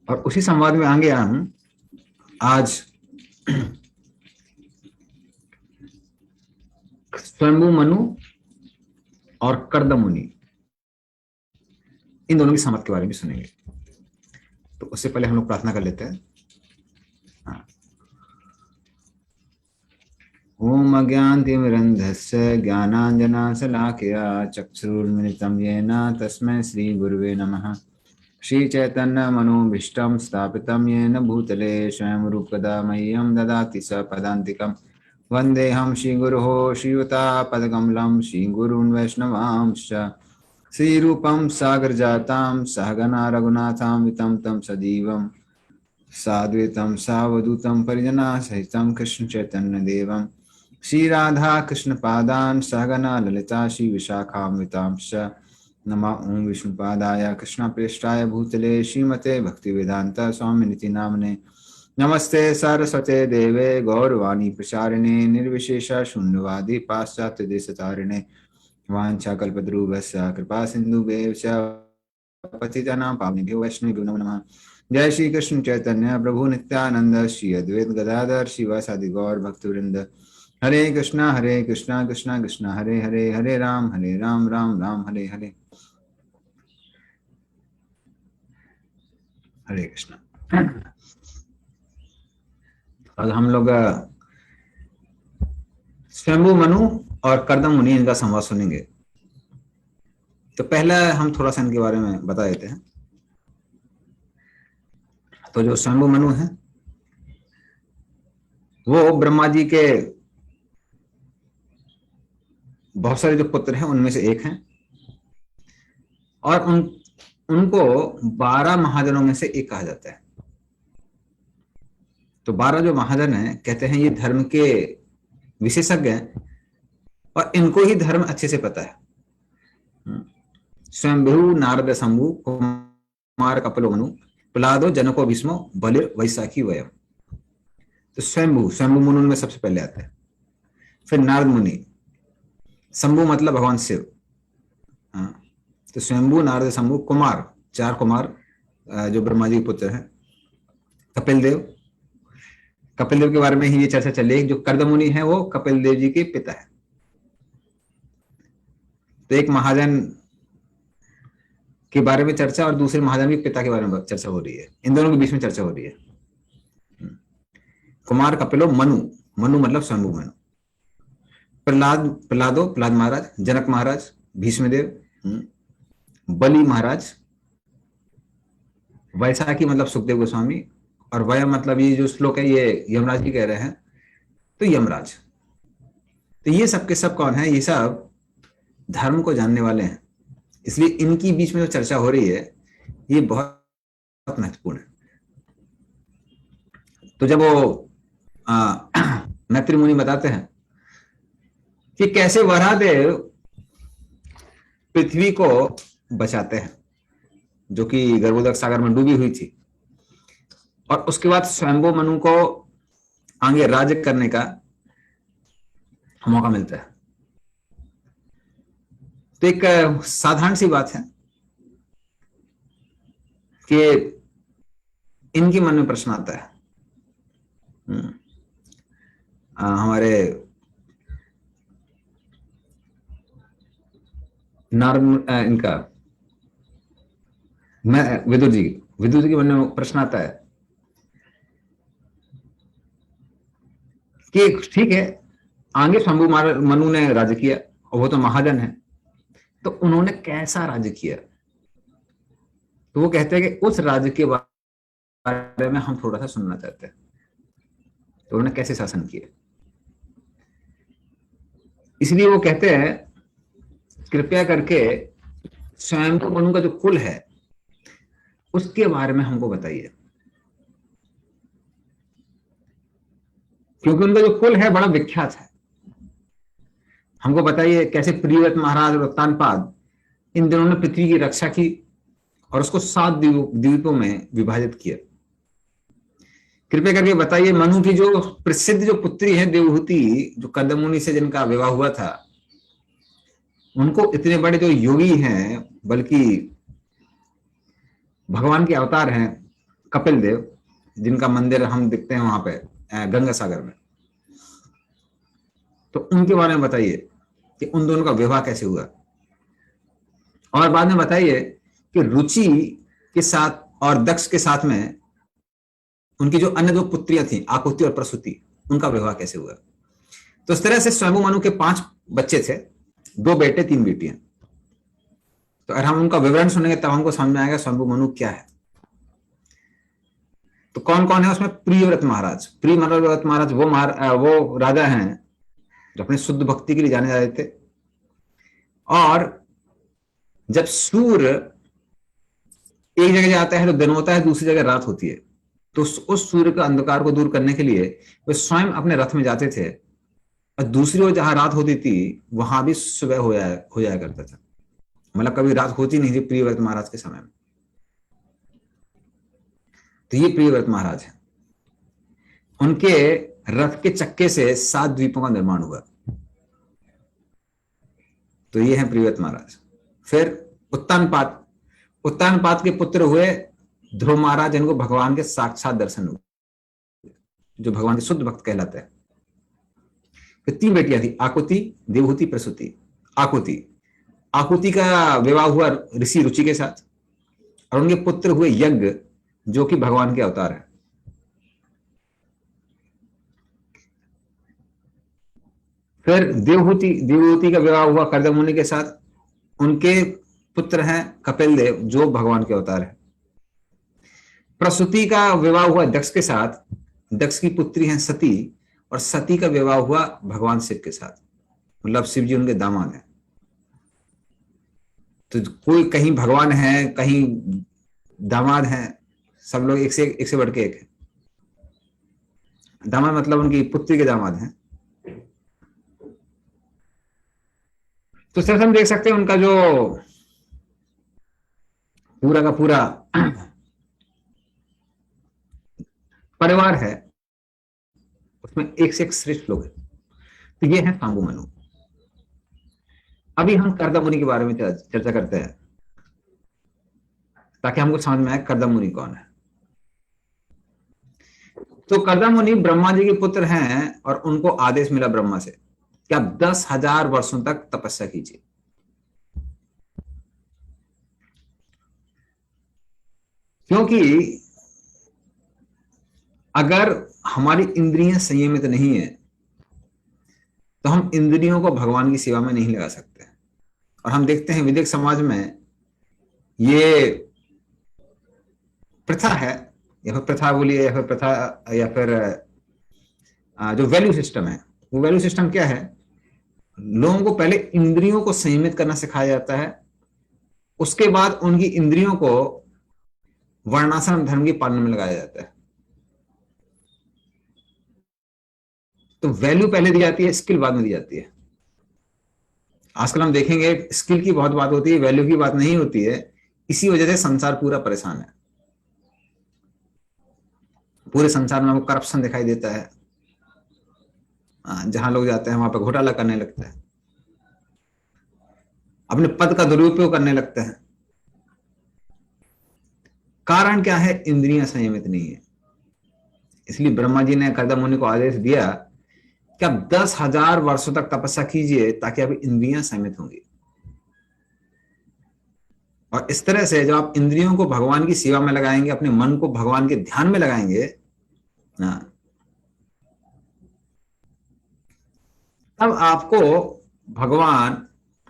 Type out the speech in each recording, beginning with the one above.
और उसी संवाद में आगे हम आज स्वयंभू मनु और कर्दम मुनि, इन दोनों की संवाद के बारे में सुनेंगे। तो उससे पहले हम लोग प्रार्थना कर लेते हैं। ओम अज्ञानतिमिरन्धस्य ज्ञानाञ्जनशलाकया चक्षुरुन्मिलितं येन तस्मै श्रीगुरुवे नमः। श्रीचैतन्यमनोभीष्टं स्थापितं येन भूतले स्वयं रूपकदा मह्यं ददाति स पदान्तिकं। वन्देऽहं श्रीगुरोः श्रीयुतापदकमलं श्रीगुरून् वैष्णवांश्च। श्रीरूपं सागरजातं सहगना रघुनाथान्वितं तं सजीवं साद्वैतं सावधूतं परिजनसहितं कृष्णचैतन्यदेवं श्रीराधा कृष्णपादान् सहगना ललिता श्रीविशाखान्वितांश्च। नमः ओं विष्णुपादाय कृष्णप्रेष्ठाय भूतले श्रीमते भक्तिवेदांत स्वामिनिति नामने। नमस्ते सरस्वते देवे गौरवाणी प्रचारिणे निर्विशेष शून्यवादी पाश्चात्य देशतारिणे। वाञ्छाकल्पतरुभ्यश्च कृपा सिन्धुभ्येव च पतितानां पावनेभ्यो वैष्णवेभ्यो नमो नमः। जय श्री कृष्ण चैतन्य प्रभु नित्यानंद श्री अद्वैत गदाधर शिवासादि गौर भक्तवृंद। हरे कृष्णा कृष्णा कृष्णा हरे हरे, हरे राम राम राम हरे हरे। हरे कृष्णा। आज हम लोग स्वयंभू मनु और कर्दम मुनि इनका संवाद सुनेंगे। तो पहला हम थोड़ा सा इनके बारे में बता देते हैं। तो जो स्वयंभू मनु है वो ब्रह्मा जी के बहुत सारे जो पुत्र हैं उनमें से एक हैं और उनको 12 महाजनों में से एक कहा जाता है। तो 12 जो महाजन हैं कहते हैं ये धर्म के विशेषज्ञ हैं और इनको ही धर्म अच्छे से पता है। स्वयंभू नारद शंभु कुमार कपिलो मनु प्रहलादो जनको भीष्मो बलिर वैशाखी वयम। तो स्वयंभू मुनि में सबसे पहले आता है। फिर नारद मुनि, शंभु मतलब भगवान शिव। तो स्वयंभू नारद शंभु कुमार, 4 कुमार जो ब्रह्मा जी के पुत्र हैं। कपिल देव के बारे में ही ये चर्चा चल रही है। जो कर्दम मुनि है वो कपिल देव जी के पिता है। तो एक महाजन के बारे में चर्चा और दूसरे महाजन के पिता के बारे में चर्चा हो रही है। इन दोनों के बीच में चर्चा हो रही है। कुमार कपिलो मनु मतलब स्वयंभू मनु। प्रहलाद महाराज, जनक महाराज, भीष्मदेव, बलि महाराज, वैशाखी मतलब सुखदेव गोस्वामी, और वयम मतलब ये जो श्लोक है ये यमराज जी कह रहे हैं। तो यमराज, तो ये सब के सब कौन है? ये सब धर्म को जानने वाले हैं। इसलिए इनकी बीच में जो चर्चा हो रही है ये बहुत महत्वपूर्ण है। तो जब वो मैत्री मुनि बताते हैं कि कैसे वराहदेव पृथ्वी को बचाते हैं जो कि गर्भोदक सागर में डूबी हुई थी, और उसके बाद स्वयंभू मनु को आगे राज्य करने का मौका मिलता है। तो एक साधारण सी बात है कि इनके मन में प्रश्न आता है। हमारे नारद इनका विदुर जी के मन में प्रश्न आता है कि ठीक है, आगे शंभु मनु ने राज्य किया और वो तो महाजन है, तो उन्होंने कैसा राज्य किया? तो वो कहते हैं कि उस राज्य के बारे में हम थोड़ा सा सुनना चाहते हैं। तो उन्होंने कैसे शासन किया? इसलिए वो कहते हैं कृपया करके स्वयंभू मनु का जो कुल है उसके बारे में हमको बताइए, क्योंकि उनका जो कुल है बड़ा विख्यात है। हमको बताइए कैसे प्रियव्रत महाराज और उत्तानपाद इन दोनों ने पृथ्वी की रक्षा की और उसको 7 द्वीपों में विभाजित किया। कृपया करके बताइए मनु की जो प्रसिद्ध जो पुत्री है देवहूति, जो कर्दम मुनि से जिनका विवाह हुआ था, उनको इतने बड़े जो योगी हैं, बल्कि भगवान के अवतार हैं, कपिल देव, जिनका मंदिर हम दिखते हैं वहां पे गंगा सागर में, तो उनके बारे में बताइए कि उन दोनों का विवाह कैसे हुआ। और बाद में बताइए कि रुचि के साथ और दक्ष के साथ में उनकी जो अन्य दो पुत्रियां थी, आकुति और प्रसूति, उनका विवाह कैसे हुआ। तो इस तरह से स्वयंभू मनु के 5 बच्चे थे, 2 बेटे 3 बेटियां। तो अगर हम उनका विवरण सुनेंगे तब हमको समझ में आएगा स्वयंभू मनु क्या है। तो कौन कौन है उसमें? प्रियव्रत महाराज। प्रियव्रत महाराज वो राजा हैं जो अपनी शुद्ध भक्ति के लिए जाने जाते थे। और जब सूर्य एक जगह जाता है तो दिन होता है, दूसरी जगह रात होती है, तो उस सूर्य के अंधकार को दूर करने के लिए वे स्वयं अपने रथ में जाते थे, और दूसरी ओर जहां रात होती थी वहां भी सुबह हो जाया करता था। मतलब कभी रात होती नहीं थी प्रियव्रत महाराज के समय में। तो ये प्रियव्रत महाराज है, उनके रथ के चक्के से 7 द्वीपों का निर्माण हुआ। तो ये है प्रियव्रत महाराज। फिर उत्तानपाद, उत्तानपाद के पुत्र हुए ध्रुव महाराज, जिनको भगवान के साक्षात दर्शन हुए, जो भगवान के शुद्ध भक्त कहलाते हैं। फिर 3 बेटियां थी, आकुति, देवहूति, प्रसूति। आकुति का विवाह हुआ ऋषि रुचि के साथ, और उनके पुत्र हुए यज्ञ, जो कि भगवान के अवतार है। फिर देवहूति का विवाह हुआ कर्दम मुनि के साथ, उनके पुत्र हैं कपिल देव, जो भगवान के अवतार है। प्रसूति का विवाह हुआ दक्ष के साथ, दक्ष की पुत्री हैं सती, और सती का विवाह हुआ भगवान शिव के साथ, मतलब शिव जी उनके दामाद हैं। तो कोई कहीं भगवान है, कहीं दामाद हैं, सब लोग एक से बढ़ के एक है। दामाद मतलब उनकी पुत्री के दामाद हैं। तो सिर्फ हम देख सकते हैं उनका जो पूरा का पूरा परिवार है, उसमें एक से एक श्रेष्ठ लोग हैं। तो ये है सांबू मनु। अभी हम कर्दम मुनि के बारे में चर्चा करते हैं, ताकि हमको समझ में आए कर्दम मुनि कौन है। तो कर्दम मुनि ब्रह्मा जी के पुत्र हैं, और उनको आदेश मिला ब्रह्मा से कि आप 10,000 वर्षों तक तपस्या कीजिए। क्योंकि अगर हमारी इंद्रियां संयमित नहीं है तो हम इंद्रियों को भगवान की सेवा में नहीं लगा सकते। और हम देखते हैं वैदिक समाज में ये प्रथा है, या फिर प्रथा बोलिए, या फिर प्रथा, या फिर जो वैल्यू सिस्टम है, वो वैल्यू सिस्टम क्या है? लोगों को पहले इंद्रियों को संयमित करना सिखाया जाता है, उसके बाद उनकी इंद्रियों को वर्णाश्रम धर्म की पालना में लगाया जाता है। तो वैल्यू पहले दी जाती है, स्किल बाद में दी जाती है। आजकल हम देखेंगे स्किल की बहुत बात होती है, वैल्यू की बात नहीं होती है। इसी वजह से संसार पूरा परेशान है। पूरे संसार में हमको करप्शन दिखाई देता है, जहां लोग जाते हैं वहां पर घोटाला करने लगते हैं, अपने पद का दुरुपयोग करने लगते हैं। कारण क्या है? इंद्रियां संयमित नहीं है। इसलिए ब्रह्मा जी ने कर्दम मुनि को आदेश दिया कि आप 10,000 वर्षों तक तपस्या कीजिए, ताकि आप इंद्रियां संयमित होंगी। और इस तरह से जब आप इंद्रियों को भगवान की सेवा में लगाएंगे, अपने मन को भगवान के ध्यान में लगाएंगे, तब आपको भगवान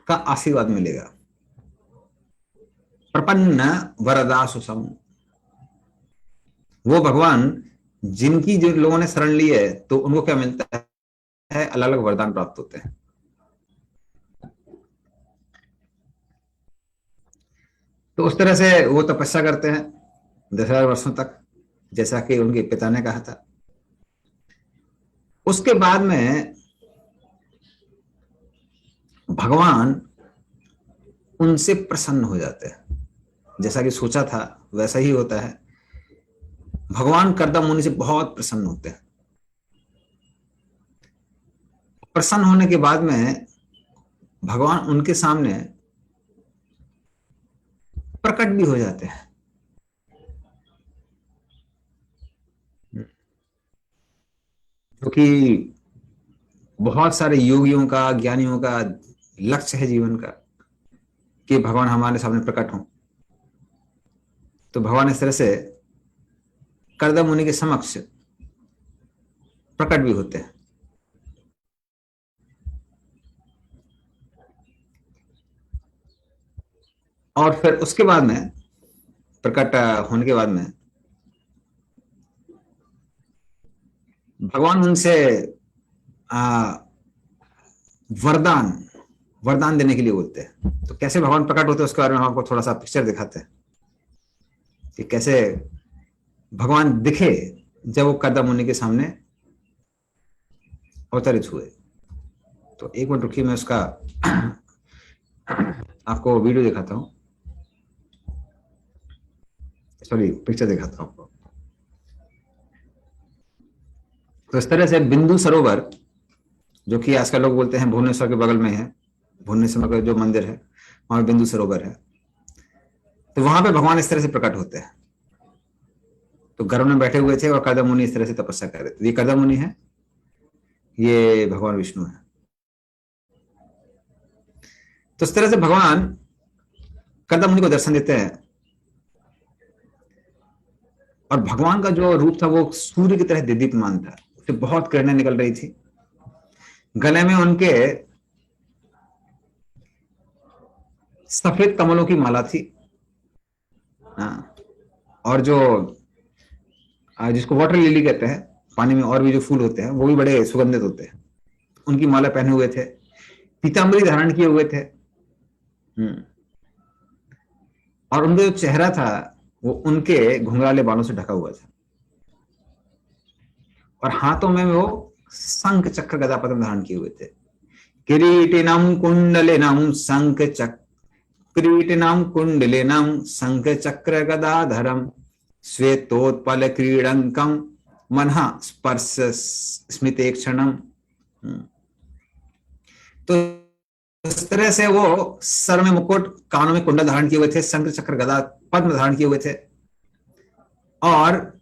का आशीर्वाद मिलेगा। प्रपन्न वरदासु सम, वो भगवान जिनकी जो लोगों ने शरण ली है, तो उनको क्या मिलता है? अलग अलग वरदान प्राप्त होते हैं। तो उस तरह से वो तपस्या करते हैं 10,000 वर्षों तक, जैसा कि उनके पिता ने कहा था। उसके बाद में भगवान उनसे प्रसन्न हो जाते हैं। जैसा कि सोचा था वैसा ही होता है। भगवान कर्दम मुनि से बहुत प्रसन्न होते हैं। प्रसन्न होने के बाद में भगवान उनके सामने प्रकट भी हो जाते हैं। क्योंकि बहुत सारे योगियों का, ज्ञानियों का लक्ष्य है जीवन का कि भगवान हमारे सामने प्रकट हों। तो भगवान इस तरह से कर्दम मुनि के समक्ष प्रकट भी होते हैं। और फिर उसके बाद में, प्रकट होने के बाद में, भगवान उनसे वरदान वरदान देने के लिए बोलते हैं। तो कैसे भगवान प्रकट होते हैं उसके बारे में हम आपको थोड़ा सा पिक्चर दिखाते हैं कि कैसे भगवान दिखे जब वो कर्दम मुनि के सामने अवतरित हुए। तो एक मिनट रुकिए, मैं उसका आपको वीडियो दिखाता हूँ, सॉरी पिक्चर दिखाता हूँ आपको। तो इस तरह से बिंदु सरोवर, जो कि आजकल लोग बोलते हैं भुवनेश्वर के बगल में है, भुवनेश्वर का जो मंदिर है वहां बिंदु सरोवर है, तो वहां पे भगवान इस तरह से प्रकट होते हैं। तो गर्भ में बैठे हुए थे और कर्दम मुनि इस तरह से तपस्या कर रहे थे। ये कर्दम मुनि है, ये भगवान विष्णु है। तो इस तरह से भगवान कर्दम मुनि को दर्शन देते हैं। और भगवान का जो रूप था वो सूर्य की तरह दीप्यमान था, उससे बहुत किरणें निकल रही थी। गले में उनके सफेद कमलों की माला थी। हाँ। और जो जिसको वाटर लिली कहते हैं, पानी में और भी जो फूल होते हैं वो भी बड़े सुगंधित होते हैं, उनकी माला पहने हुए थे, पीताम्बरी धारण किए हुए थे। और उनका जो चेहरा था वो उनके घुंघराले बालों से ढका हुआ था। और हाथों में वो शंख चक्र गदा पद्म धारण किए हुए थे। किरीटिनम कुंडलिनम शंख चक्र, किरीटिनम कुंडलिनम शंख चक्र गदाधरम, श्वेतोत्पल क्रीडंकम मनहा स्पर्श स्मिते क्षणम। तो इस तरह से वो सर में मुकुट, कानों में कुंडल धारण किए हुए थे, शंख चक्र गदा पद्म धारण किए हुए थे, और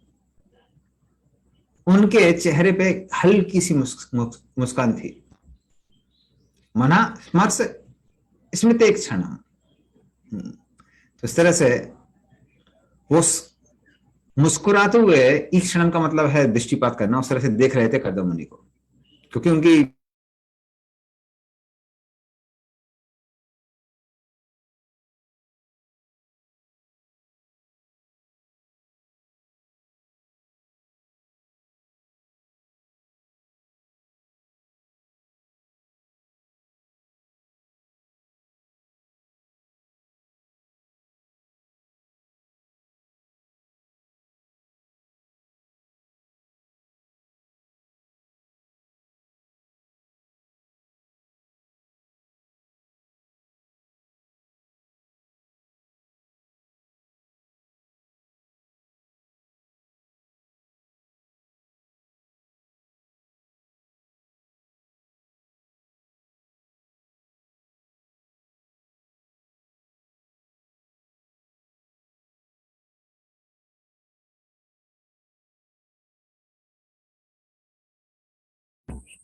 उनके चेहरे पे हल्की सी मुस्कान थी। मना स्मर्श स्मित एक क्षण। तो इस तरह से वो मुस्कुराते हुए, एक क्षण का मतलब है दृष्टिपात करना, उस तरह से देख रहे थे कर्दम मुनि को, क्योंकि उनकी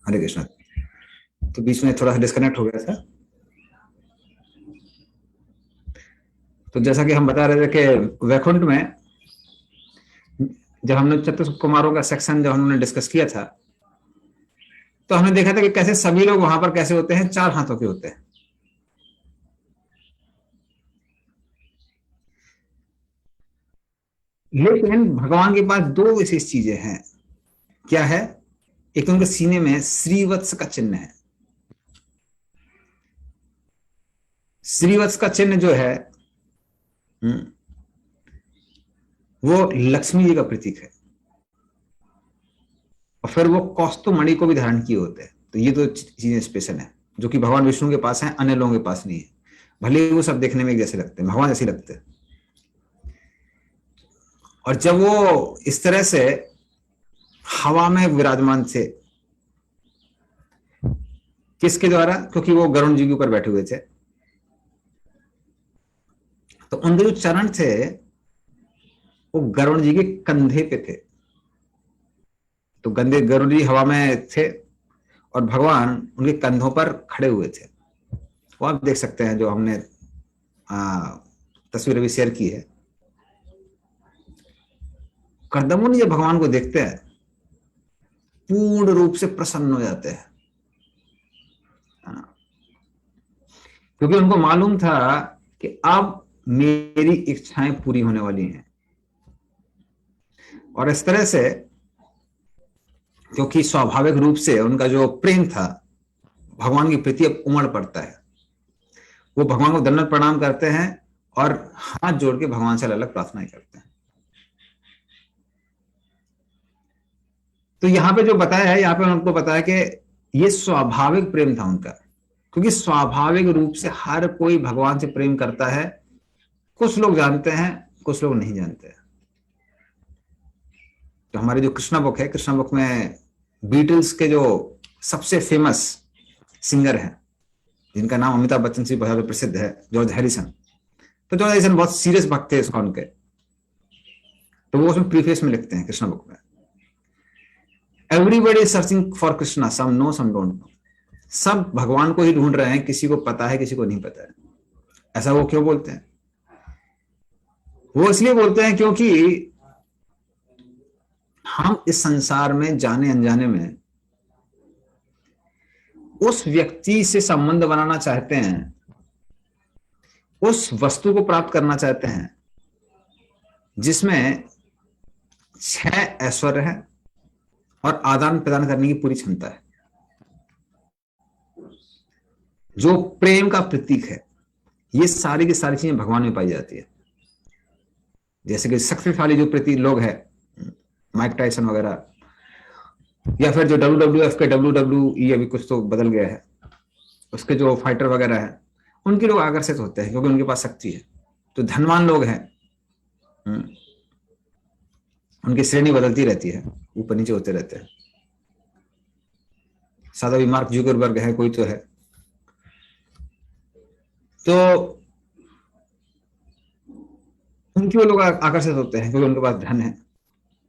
हरे कृष्ण, तो बीच में थोड़ा डिस्कनेक्ट हो गया था। तो जैसा कि हम बता रहे थे कि वैकुंठ में जब हमने चतुर्थ कुमारों का सेक्शन जब हमने डिस्कस किया था, तो हमने देखा था कि कैसे सभी लोग वहां पर कैसे होते हैं, चार हाथों के होते हैं। लेकिन भगवान के पास दो विशेष चीजें हैं। क्या है? एक तो उनके सीने में श्रीवत्स का चिन्ह है। श्रीवत्स का चिन्ह जो है वो लक्ष्मी जी का प्रतीक है। और फिर वो कौस्तुमणि को भी धारण किए होते हैं। तो ये दो चीजें स्पेशल है, जो कि भगवान विष्णु के पास है, अन्य लोगों के पास नहीं है। भले ही वो सब देखने में एक जैसे लगते हैं, भगवान जैसे लगते हैं। और जब वो इस तरह से हवा में विराजमान थे, किसके द्वारा? क्योंकि वो गरुण जी के ऊपर बैठे हुए थे, तो उनके जो चरण थे वो गरुण जी के कंधे पे थे। तो गंदे गरुड़ जी हवा में थे और भगवान उनके कंधों पर खड़े हुए थे। वो आप देख सकते हैं, जो हमने तस्वीर भी शेयर की है। कर्दमुनि जब भगवान को देखते हैं पूर्ण रूप से प्रसन्न हो जाते हैं, क्योंकि उनको मालूम था कि अब मेरी इच्छाएं पूरी होने वाली हैं। और इस तरह से, क्योंकि स्वाभाविक रूप से उनका जो प्रेम था भगवान की प्रति अब उमड़ पड़ता है, वो भगवान को दंडवत प्रणाम करते हैं और हाथ जोड़ के भगवान से अलग अलग प्रार्थनाएं करते हैं। तो यहां पे जो बताया है, यहां पे उनको बताया कि ये स्वाभाविक प्रेम था उनका, क्योंकि स्वाभाविक रूप से हर कोई भगवान से प्रेम करता है। कुछ लोग जानते हैं, कुछ लोग नहीं जानते हैं। तो हमारे जो कृष्णा बुक है, कृष्णा बुक में बीटल्स के जो सबसे फेमस सिंगर हैं, जिनका नाम अमिताभ बच्चन से बहुत प्रसिद्ध है, जॉर्ज हैरिसन। तो जॉर्ज हैरिसन बहुत सीरियस भक्त थे इस्कॉन के। तो वो उसमें प्रीफेस में लिखते हैं कृष्णा बुक में, everybody searching for Krishna, some know some don't know. सब भगवान को ही ढूंढ रहे हैं, किसी को पता है किसी को नहीं पता है। ऐसा वो क्यों बोलते हैं? वो इसलिए बोलते हैं क्योंकि हम इस संसार में जाने अनजाने में उस व्यक्ति से संबंध बनाना चाहते हैं, उस वस्तु को प्राप्त करना चाहते हैं जिसमें 6 ऐश्वर्य है और आदान प्रदान करने की पूरी क्षमता है, जो प्रेम का प्रतीक है। ये सारी की सारी चीजें भगवान में पाई जाती है। जैसे कि शक्तिशाली जो प्रति लोग हैं, माइक टाइसन वगैरह, या फिर जो WWF के WWE, अभी कुछ तो बदल गया है, उसके जो फाइटर वगैरह है, उनके लोग आकर्षित होते हैं क्योंकि उनके पास शक्ति है। तो धनवान लोग हैं, उनकी श्रेणी बदलती रहती है, ऊपर नीचे होते रहते हैं। सादा भी मार्क जुकरबर्ग है, कोई तो है। तो उनके वो लोग आकर्षित होते हैं क्योंकि उनके पास धन है।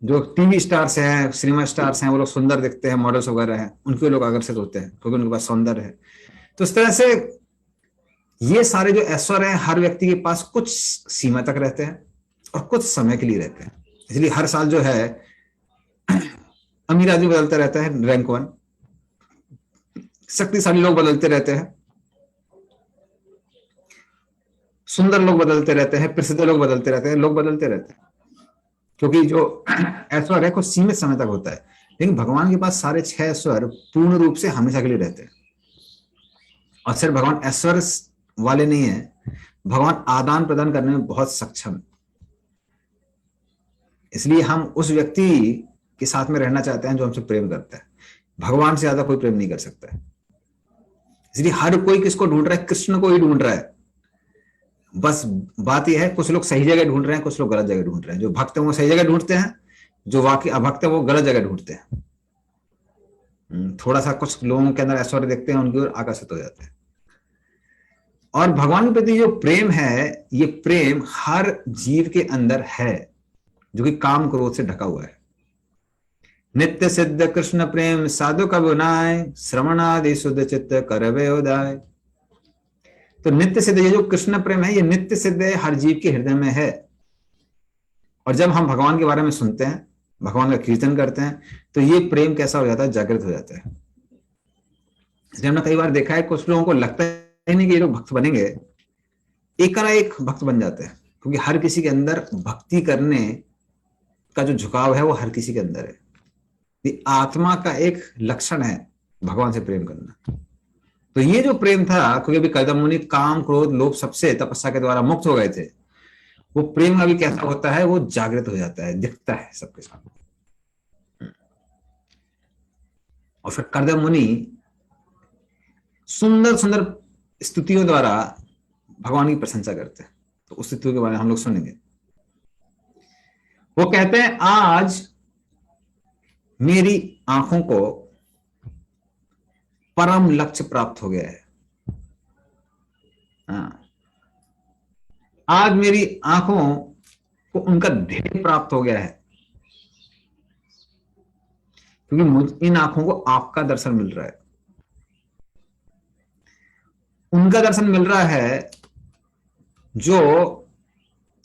जो टीवी स्टार्स हैं, सिनेमा स्टार्स हैं, वो लोग सुंदर दिखते हैं, मॉडल्स वगैरह हैं, उनके लोग आकर्षित होते हैं क्योंकि उनके पास सौंदर्य है। तो इस तरह से ये सारे जो ऐश्वर्य हैं हर व्यक्ति के पास कुछ सीमा तक रहते हैं और कुछ समय के लिए रहते हैं। इसलिए हर साल जो है अमीर आदमी बदलता रहता है, रैंक 1, शक्तिशाली लोग बदलते रहते हैं, सुंदर लोग बदलते रहते हैं, प्रसिद्ध लोग बदलते रहते हैं, लोग बदलते रहते हैं, क्योंकि जो ऐश्वर्य है कुछ सीमित समय तक होता है। लेकिन भगवान के पास सारे 6 ऐश्वर्य पूर्ण रूप से हमेशा के लिए रहते हैं। और सिर्फ भगवान ऐश्वर्य वाले नहीं है, भगवान आदान प्रदान करने में बहुत सक्षम है। इसलिए हम उस व्यक्ति के साथ में रहना चाहते हैं जो हमसे प्रेम करता है। भगवान से ज्यादा कोई प्रेम नहीं कर सकता है। इसलिए हर कोई किसको ढूंढ रहा है? कृष्ण को ही ढूंढ रहा है। बस बात यह है, कुछ लोग सही जगह ढूंढ रहे हैं, कुछ लोग गलत जगह ढूंढ रहे हैं। जो भक्त हैं वो सही जगह ढूंढते हैं, जो वाकई अभक्त है वो गलत जगह ढूंढते हैं। थोड़ा सा कुछ लोगों के अंदर ऐश्वर्य देखते हैं, उनकी ओर आकर्षित हो जाते हैं। और भगवान के प्रति जो प्रेम है, ये प्रेम हर जीव के अंदर है, जो कि काम क्रोध से ढका हुआ है। नित्य सिद्ध कृष्ण प्रेम साधु कब नाय, श्रवणादि शुद्ध चित्त करवे उदाय। तो नित्य सिद्ध, ये जो कृष्ण प्रेम है ये नित्य सिद्ध है, हर जीव के हृदय में है। और जब हम भगवान के बारे में सुनते हैं, भगवान का कीर्तन करते हैं, तो ये प्रेम कैसा हो जाता है? जागृत हो जाता है। इसलिए हमने कई बार देखा है, कुछ लोगों को लगता है नहीं कि ये लोग भक्त बनेंगे, एक भक्त बन जाते हैं, क्योंकि हर किसी के अंदर भक्ति करने का जो झुकाव है वो हर किसी के अंदर है। ये आत्मा का एक लक्षण है भगवान से प्रेम करना। तो ये जो प्रेम था, क्योंकि अभी कदम मुनि काम क्रोध लोभ सबसे तपस्या के द्वारा मुक्त हो गए थे, वो प्रेम अभी कैसा होता है? वो जागृत हो जाता है, दिखता है सबके सामने। और फिर कदम मुनि सुंदर सुंदर स्तुतियों द्वारा भगवान की प्रशंसा करते हैं। तो उस स्तुतियों के बारे में हम लोग सुनेंगे। वो कहते हैं, आज मेरी आंखों को परम लक्ष्य प्राप्त हो गया है। आज मेरी आंखों को उनका ध्येय प्राप्त हो गया है। क्योंकि इन आंखों को आपका दर्शन मिल रहा है, उनका दर्शन मिल रहा है जो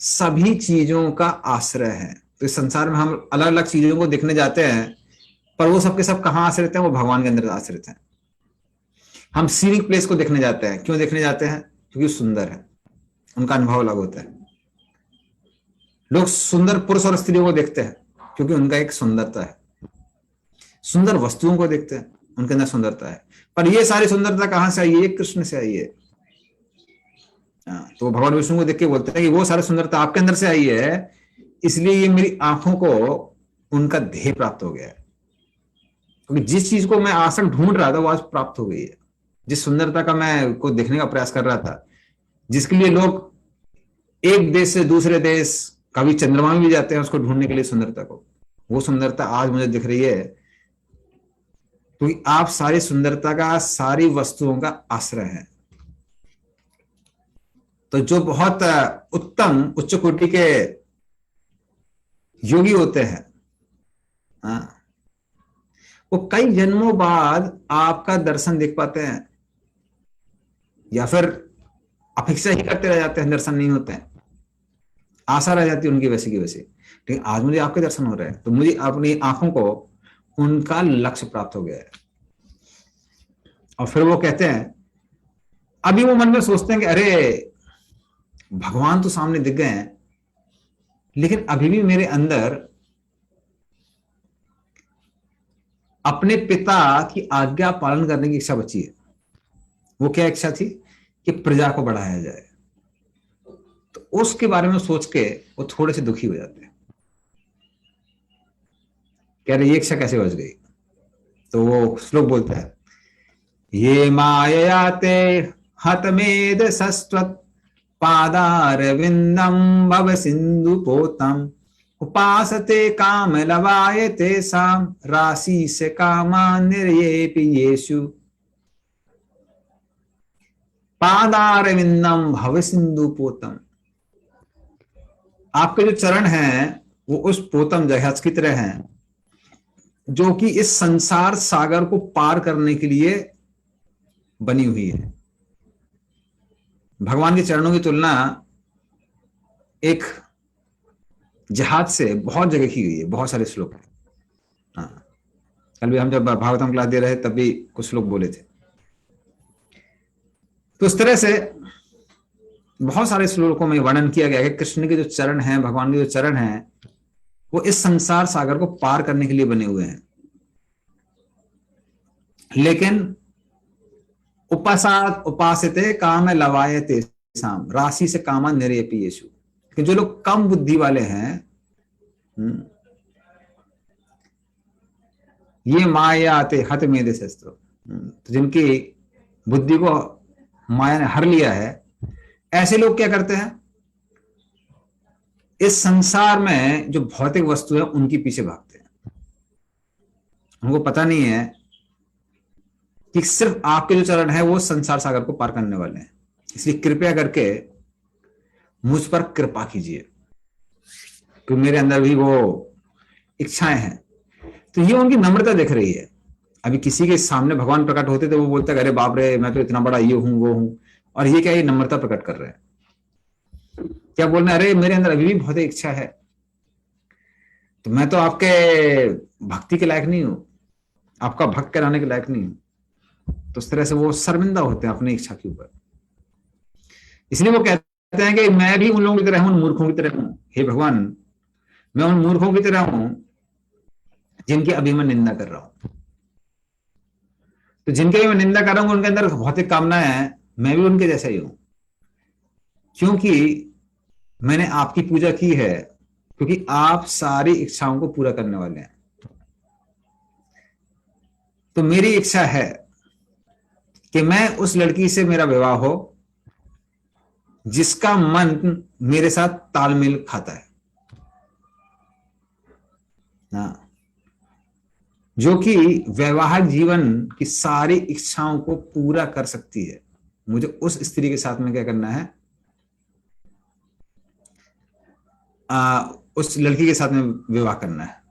सभी चीजों का आश्रय है। तो इस संसार में हम अलग अलग चीजों को देखने जाते हैं, पर वो सबके सब कहां आश्रित हैं? वो भगवान के अंदर आश्रित हैं। हम सीनिक प्लेस को देखने जाते हैं, क्यों देखने जाते हैं? क्योंकि सुंदर है, उनका अनुभव अलग होता है। लोग सुंदर पुरुष और स्त्रियों को देखते हैं क्योंकि उनका एक सुंदरता है। सुंदर वस्तुओं को देखते हैं, उनके अंदर सुंदरता है। पर ये सारी सुंदरता कहां से आई है? कृष्ण से आई है। तो भगवान विष्णु को देख के बोलते हैं कि वो सारी सुंदरता आपके अंदर से आई है, इसलिए ये मेरी आंखों को उनका ध्येय प्राप्त हो गया है। क्योंकि जिस चीज को मैं आज तक ढूंढ रहा था वो आज प्राप्त हो गई है। जिस सुंदरता का मैं को देखने का प्रयास कर रहा था, जिसके लिए लोग एक देश से दूसरे देश, कभी चंद्रमा में भी जाते हैं उसको ढूंढने के लिए सुंदरता को, वो सुंदरता आज मुझे दिख रही है क्योंकि आप सारी सुंदरता का, सारी वस्तुओं का आश्रय है। तो जो बहुत उत्तम उच्च कोटि के योगी होते हैं, वो कई जन्मों बाद आपका दर्शन देख पाते हैं, या फिर अपेक्षा ही करते रह जाते हैं, दर्शन नहीं होते हैं, आशा रह जाती है उनकी वैसी की वैसी। लेकिन आज मुझे आपके दर्शन हो रहे हैं, तो मुझे अपनी आंखों को उनका लक्ष्य प्राप्त हो गया है। और फिर वो कहते हैं, अभी वो मन में सोचते हैं कि अरे भगवान तो सामने दिख गए हैं, लेकिन अभी भी मेरे अंदर अपने पिता की आज्ञा पालन करने की इच्छा बची है। वो क्या इच्छा थी? कि प्रजा को बढ़ाया जाए। तो उसके बारे में सोच के वो थोड़े से दुखी हो जाते हैं, कह रहे ये इच्छा कैसे बच गई? तो वो श्लोक बोलता है, ये मायया ते हतमेद सस्त्वत् पादारविंदम भव सिंधु पोतम उपासते काम लवायते साम राशि से कामा निर्येपि येषु पादारविंदम भव सिंधु पोतम। आपके जो चरण हैं वो उस पोतम जहाज की तरह हैं जो कि इस संसार सागर को पार करने के लिए बनी हुई है। भगवान के चरणों की तुलना एक जहाज से बहुत जगह की गई है, बहुत सारे श्लोक हैं। हाँ, कल भी हम जब भागवतम क्लास दे रहे तब भी कुछ श्लोक बोले थे। तो इस तरह से बहुत सारे श्लोकों में वर्णन किया गया है कि कृष्ण के जो चरण हैं, भगवान के जो चरण हैं, वो इस संसार सागर को पार करने के लिए बने हुए हैं। लेकिन उपासात उपासिते काम लवायते साम राशि से कामा निर्येपि येषु, कि जो लोग कम बुद्धि वाले हैं, ये माया आते हत मेदे शस्त्र, तो जिनकी बुद्धि को माया ने हर लिया है, ऐसे लोग क्या करते हैं? इस संसार में जो भौतिक वस्तु है उनके पीछे भागते हैं। उनको पता नहीं है कि सिर्फ आपके जो चरण है वो संसार सागर को पार करने वाले हैं। इसलिए कृपया करके मुझ पर कृपा कीजिए, क्योंकि मेरे अंदर भी वो इच्छाएं हैं। तो ये उनकी नम्रता दिख रही है। अभी किसी के सामने भगवान प्रकट होते तो वो बोलते अरे बाप रे, मैं तो इतना बड़ा ये हूं वो हूं, और ये क्या, ये नम्रता प्रकट कर रहे हैं। क्या बोल रहे हैं? अरे मेरे अंदर अभी भी बहुत इच्छा है, तो मैं तो आपके भक्ति के लायक नहीं हूं, आपका भक्त कराने के लायक नहीं हूं। तो उस तरह से वो शर्मिंदा होते हैं अपनी इच्छा के ऊपर। इसलिए वो कहते हैं कि मैं भी उन लोगों की तरह हूं, उन मूर्खों की तरह हूं। हे भगवान, मैं उन मूर्खों की तरह हूं जिनकी अभी मैं निंदा कर रहा हूं। तो जिनके भी मैं निंदा कर रहा हूं उनके अंदर भौतिक कामनाएं हैं, मैं भी उनके जैसा ही हूं, क्योंकि मैंने आपकी पूजा की है, क्योंकि आप सारी इच्छाओं को पूरा करने वाले हैं। तो मेरी इच्छा है कि मैं उस लड़की से मेरा विवाह हो जिसका मन मेरे साथ तालमेल खाता है, जो कि वैवाहिक जीवन की सारी इच्छाओं को पूरा कर सकती है। मुझे उस स्त्री के साथ में क्या करना है? उस लड़की के साथ में विवाह करना है।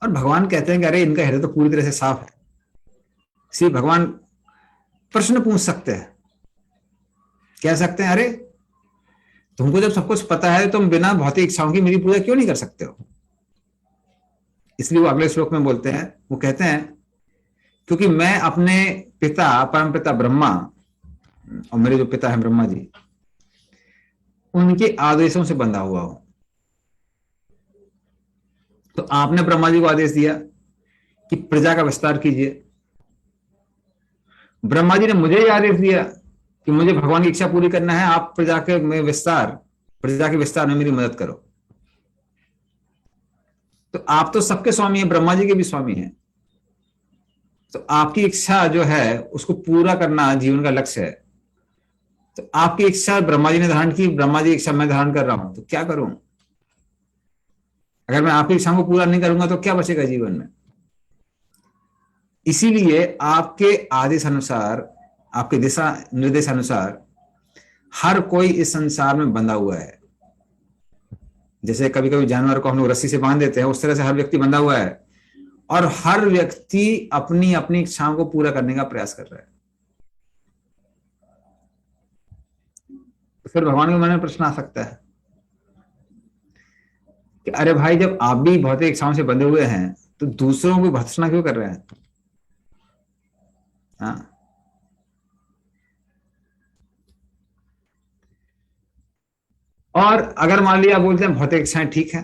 और भगवान कहते हैं कि अरे इनका हृदय तो पूरी तरह से साफ है। इसलिए भगवान प्रश्न पूछ सकते हैं, कह सकते हैं अरे तुमको जब सब कुछ पता है तुम बिना भौतिक इच्छाओं की मेरी पूजा क्यों नहीं कर सकते हो। इसलिए वो अगले श्लोक में बोलते हैं, वो कहते हैं क्योंकि मैं अपने पिता परम पिता ब्रह्मा और मेरे जो पिता हैं ब्रह्मा जी, उनके आदेशों से बंधा हुआ हूं। तो आपने ब्रह्मा जी को आदेश दिया कि प्रजा का विस्तार कीजिए, ब्रह्मा जी ने मुझे ही आदेश दिया कि मुझे भगवान की इच्छा पूरी करना है, आप प्रजा के विस्तार में मेरी मदद करो। तो आप तो सबके स्वामी हैं, ब्रह्मा जी के भी स्वामी हैं। तो आपकी इच्छा जो है उसको पूरा करना जीवन का लक्ष्य है। तो आपकी इच्छा ब्रह्मा जी ने धारण की, ब्रह्मा जी की इच्छा मैं धारण कर रहा हूं, तो क्या करूं। अगर मैं आपकी इच्छा को पूरा नहीं करूंगा तो क्या बचेगा जीवन में। इसीलिए आपके आदेश अनुसार, आपके दिशा निर्देश अनुसार हर कोई इस संसार में बंधा हुआ है। जैसे कभी कभी जानवर को हम लोग रस्सी से बांध देते हैं, उस तरह से हर व्यक्ति बंधा हुआ है और हर व्यक्ति अपनी अपनी इच्छाओं को पूरा करने का प्रयास कर रहा है। तो फिर भगवान के मन में प्रश्न आ सकता है कि अरे भाई जब आप भी भौतिक इच्छाओं से बंधे हुए हैं तो दूसरों को भर्त्सना क्यों कर रहे हैं। हाँ, और अगर मान लिया बोलते हैं भौतिक इच्छाएं ठीक है,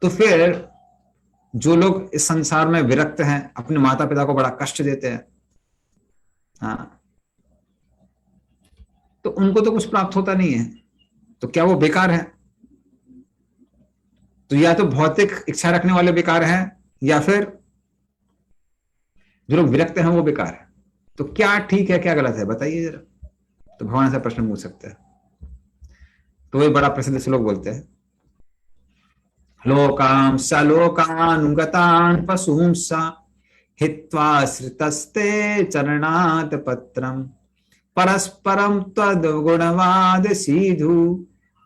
तो फिर जो लोग इस संसार में विरक्त हैं, अपने माता पिता को बड़ा कष्ट देते हैं, हाँ, तो उनको तो कुछ प्राप्त होता नहीं है, तो क्या वो बेकार है। तो या तो भौतिक इच्छा रखने वाले बेकार हैं या फिर जो लोग विरक्त हैं वो बेकार है। तो क्या ठीक है क्या गलत है बताइए जरा। तो भगवान ऐसा प्रश्न पूछ सकते हैं। तो वही बड़ा प्रसिद्ध श्लोक बोलते हैं, लोकां सलोकानुगतान् पशूंसा हित्वा श्रितस्ते चरणात् पत्रम परस्परम तद गुणवाद सीधु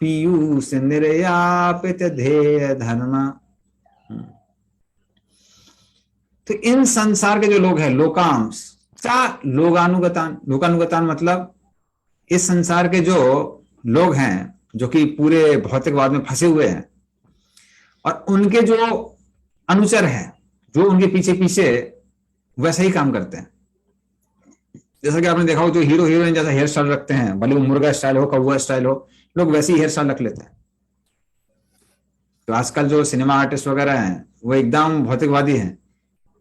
पीयूष निर्यापित ध्येय धर्म। तो इन संसार के जो लोग हैं, लोकांश लोकानुगतान, लोकानुगतान मतलब इस संसार के जो लोग हैं जो कि पूरे भौतिकवाद में फंसे हुए हैं और उनके जो अनुचर हैं जो उनके पीछे पीछे वैसा ही काम करते हैं। जैसा कि आपने देखा हो जो हीरो हीरोइन जैसा हेयर स्टाइल रखते हैं, भले वो मुर्गा स्टाइल हो कौवा स्टाइल हो, लोग वैसे ही हेयर स्टाइल रख लेते हैं। तो आजकल जो सिनेमा आर्टिस्ट वगैरह हैं वो एकदम भौतिकवादी हैं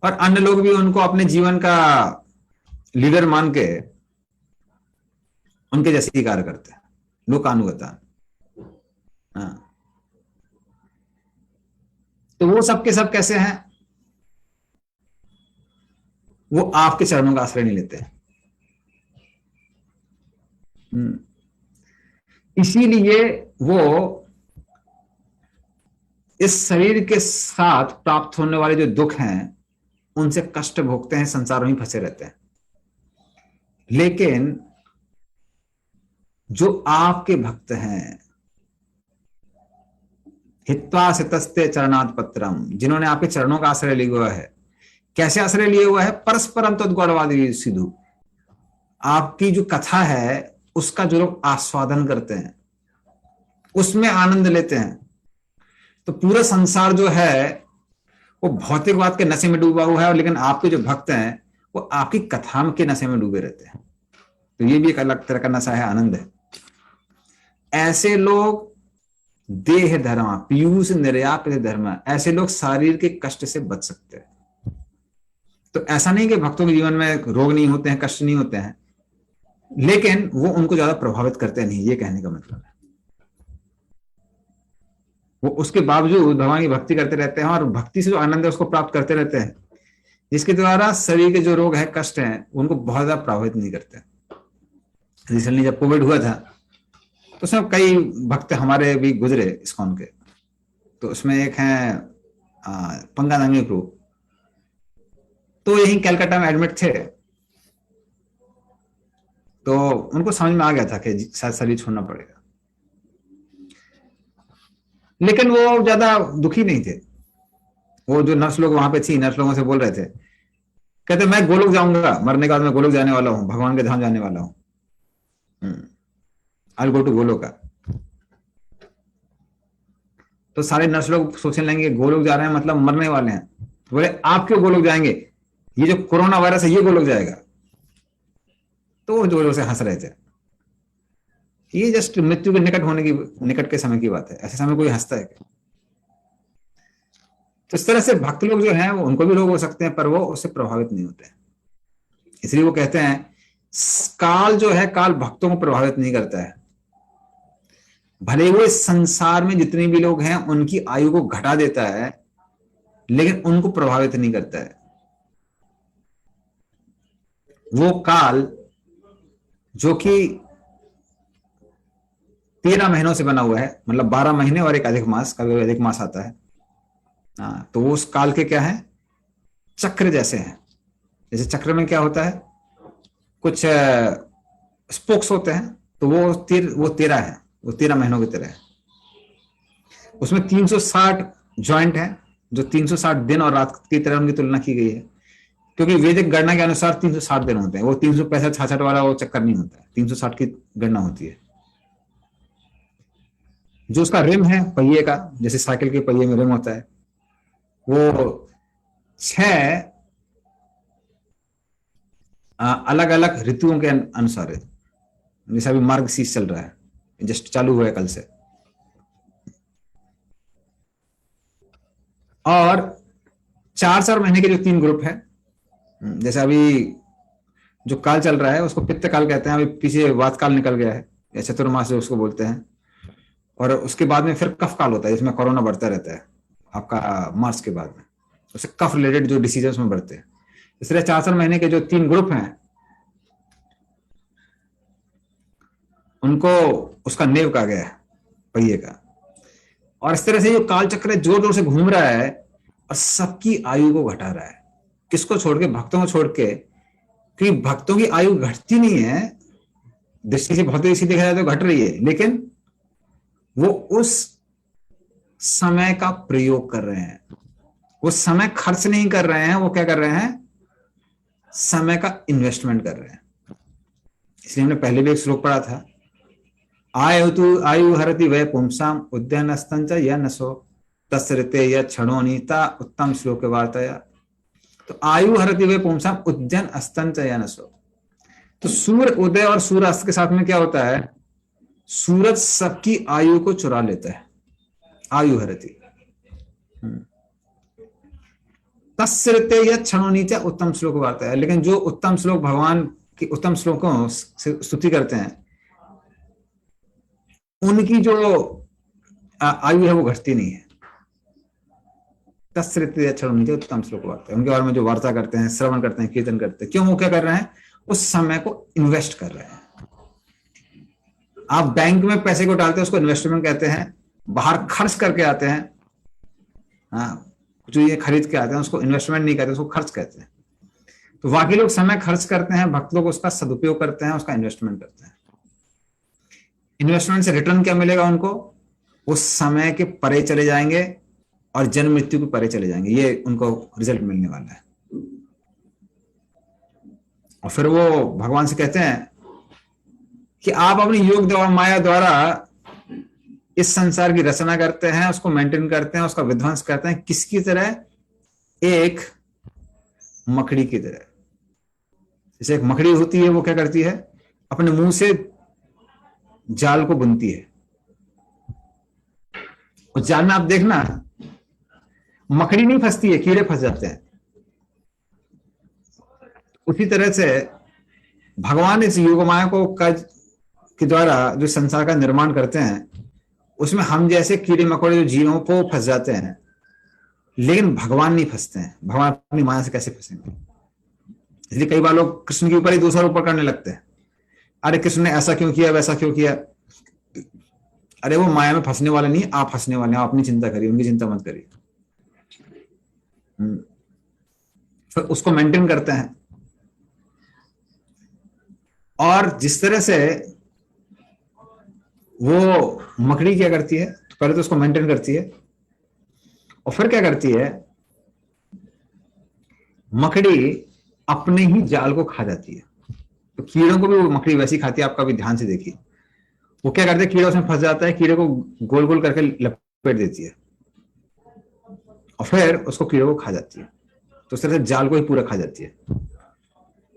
और अन्य लोग भी उनको अपने जीवन का लीडर मान के उनके जैसे ही कार्य करते हैं, लोकानुगता। हाँ, तो वो सब के सब कैसे हैं, वो आपके चरणों का आश्रय नहीं लेते। इसीलिए वो इस शरीर के साथ प्राप्त होने वाले जो दुख हैं उनसे कष्ट भोगते हैं, संसार में फंसे रहते हैं। लेकिन जो आपके भक्त हैं, हित्वा सितस्ते चरणात् पत्रम, जिन्होंने आपके चरणों का आश्रय लिया हुआ है, कैसे आश्रय लिया हुआ है, परस्परम तद्गौरवादी सिद्धू, आपकी जो कथा है उसका जो लोग आस्वादन करते हैं, उसमें आनंद लेते हैं। तो पूरा संसार जो है वो भौतिकवाद के नशे में डूबा हुआ है, और लेकिन आपके जो भक्त हैं वो आपकी कथा के नशे में डूबे रहते हैं। तो ये भी एक अलग तरह का नशा है, आनंद है। ऐसे लोग देह धर्म पीयूष निर्यापित धर्म, ऐसे लोग शारीर के कष्ट से बच सकते हैं। तो ऐसा नहीं कि भक्तों के जीवन में रोग नहीं होते हैं, कष्ट नहीं होते हैं, लेकिन वो उनको ज्यादा प्रभावित करते नहीं, ये कहने का मतलब है। वो उसके बावजूद भगवान की भक्ति करते रहते हैं और भक्ति से जो आनंद है उसको प्राप्त करते रहते हैं, जिसके द्वारा शरीर के जो रोग है, कष्ट हैं, उनको बहुत ज्यादा प्रभावित नहीं करते। रिसेंटली जब कोविड हुआ था तो उसमें कई भक्त हमारे भी गुजरे इस्कॉन के। तो उसमें एक है पंगानंगी प्रभु, तो यही कलकत्ता में एडमिट थे। तो उनको समझ में आ गया था कि शायद शरीर छोड़ना पड़ेगा। लेकिन वो ज्यादा दुखी नहीं थे। वो जो नर्स लोग वहां पे थी, नर्स लोगों से बोल रहे थे, कहते मैं गोलोक जाऊंगा, मरने के बाद मैं गोलोक जाने वाला हूँ, भगवान के धाम जाने वाला हूँ, आई गो टू गोलोक। तो सारे नर्स लोग सोचने लगेंगे गोलोक जा रहे हैं मतलब मरने वाले हैं। तो बोले आप क्यों गोलोक जाएंगे, ये जो कोरोना वायरस है ये गोलोक जाएगा। तो वो जोरों से हंस रहे थे। ये जस्ट मृत्यु के निकट होने की, निकट के समय की बात है, ऐसे समय कोई हंसता है क्या? तो इस तरह से भक्त लोग जो हैं वो, उनको भी रोग हो सकते हैं पर वो उससे प्रभावित नहीं होते हैं। इसलिए वो कहते हैं काल जो है, काल भक्तों को प्रभावित नहीं करता है। भले वो इस संसार में जितने भी लोग हैं उनकी आयु को घटा देता है, लेकिन उनको प्रभावित नहीं करता है। वो काल जो कि 13 महीनों से बना हुआ है, मतलब 12 महीने और एक अधिक मास, कभी अधिक मास आता है। हाँ, तो वो उस काल के क्या है, चक्र जैसे हैं। जैसे चक्र में क्या होता है, कुछ स्पोक्स होते हैं, तो वो 13 है, वो 13 महीनों की तरह है। उसमें 360 ज्वाइंट है, जो 360 दिन और रात की तरह उनकी तुलना की गई है। क्योंकि वैदिक गणना के अनुसार 360 दिन होते हैं, वो 365 66 वाला वो चक्कर नहीं होता है, 360 की गणना होती है। जो उसका रिम है पहिए का, जैसे साइकिल के पहिए में रिम होता है, वो 6 अलग अलग ऋतुओं के अनुसार है। जैसे अभी मार्ग शीर्ष चल रहा है, जस्ट चालू हुआ है कल से। और 4-4 महीने के जो 3 ग्रुप है, जैसे अभी जो काल चल रहा है उसको पित्त काल कहते हैं, अभी पीछे वात काल निकल गया है, या चतुर्मास जो उसको बोलते हैं। और उसके बाद में फिर कफ काल होता है, जिसमें कोरोना बढ़ता रहता है आपका मार्च के बाद में, उससे कफ रिलेटेड जो डिसीजेस में बढ़ते हैं। इसलिए 4-4 महीने के जो 3 ग्रुप हैं उनको उसका नेव कहा गया है, पहिए का। और इस तरह से जो काल चक्र जोर जोर से घूम रहा है और सबकी आयु को घटा रहा है। किसको छोड़ के, भक्तों को छोड़ के। क्योंकि भक्तों की आयु घटती नहीं है, दृष्टि से भौतिक दृष्टि देखा जाए तो घट रही है, लेकिन वो उस समय का प्रयोग कर रहे हैं, वो समय खर्च नहीं कर रहे हैं, वो क्या कर रहे हैं, समय का इन्वेस्टमेंट कर रहे हैं। इसलिए हमने पहले भी एक श्लोक पढ़ा था, आयु हरति वै पुंसाम उद्यानस्तंच या नसो तस्ते या क्षणोनीता उत्तम श्लोक वार्ताया। तो आयु हरति वै पुंसाम उद्यान अस्तंच या नसो। तो सूर्य उदय और सूर्य अस्त के साथ में क्या होता है, सूरज सबकी आयु को चुरा लेता है, आयु हरति। तस्ते या क्षणोनीचा उत्तम श्लोक वार्ता है। लेकिन जो उत्तम श्लोक, भगवान की उत्तम श्लोकों से स्तुति करते हैं, उनकी जो आयु है वो घटती नहीं है। तस्ते या क्षणोनीचा उत्तम श्लोक वार्ता है। उनके बारे में जो वार्ता करते हैं, श्रवण करते हैं, कीर्तन करते हैं, क्यों, वो क्या कर रहे हैं, उस समय को इन्वेस्ट कर रहे हैं। आप बैंक में पैसे को डालते हैं, उसको इन्वेस्टमेंट कहते हैं। बाहर खर्च करके आते हैं, हाँ, जो ये खरीद के आते हैं उसको इन्वेस्टमेंट नहीं कहते, उसको खर्च कहते हैं। तो बाकी लोग समय खर्च करते हैं, भक्त लोग उसका सदुपयोग करते हैं, उसका इन्वेस्टमेंट करते हैं। इन्वेस्टमेंट से रिटर्न क्या मिलेगा उनको, उस समय के परे चले जाएंगे और जन्म मृत्यु के परे चले जाएंगे, ये उनको रिजल्ट मिलने वाला है। और फिर वो भगवान से कहते हैं कि आप अपनी योग द्वारा, माया द्वारा इस संसार की रचना करते हैं, उसको मेंटेन करते हैं, उसका विध्वंस करते हैं। किसकी तरह, एक मकड़ी की तरह। जैसे एक मकड़ी होती है, वो क्या करती है, अपने मुंह से जाल को बुनती है। उस जाल में आप देखना, मकड़ी नहीं फंसती है, कीड़े फंस जाते हैं। उसी तरह से भगवान इस योग माया को के द्वारा जो संसार का निर्माण करते हैं, उसमें हम जैसे कीड़े मकोड़े जो जीवों को फंस जाते हैं, लेकिन भगवान नहीं फंसते हैं। भगवान अपनी माया से कैसे फंसेंगे? इसलिए कई बार लोग कृष्ण के ऊपर ही दूसरा ऊपर करने लगते हैं। अरे कृष्ण ने ऐसा क्यों किया, वैसा क्यों किया। अरे वो माया में फंसने वाले नहीं, आप फंसने वाले हैं। आप अपनी चिंता करिए, उनकी चिंता मत करिए। फिर उसको मेंटेन करते हैं। और जिस तरह से वो मकड़ी क्या करती है, तो पहले तो उसको मेंटेन करती है और फिर क्या करती है, मकड़ी अपने ही जाल को खा जाती है। तो कीड़ों को भी वो मकड़ी वैसी खाती है, आप कभी ध्यान से देखिए। वो क्या करते हैं, कीड़ा उसमें फंस जाता है, कीड़े को गोल गोल करके लपेट देती है और फिर उसको कीड़े को खा जाती है। तो उस तरह से जाल को ही पूरा खा जाती है।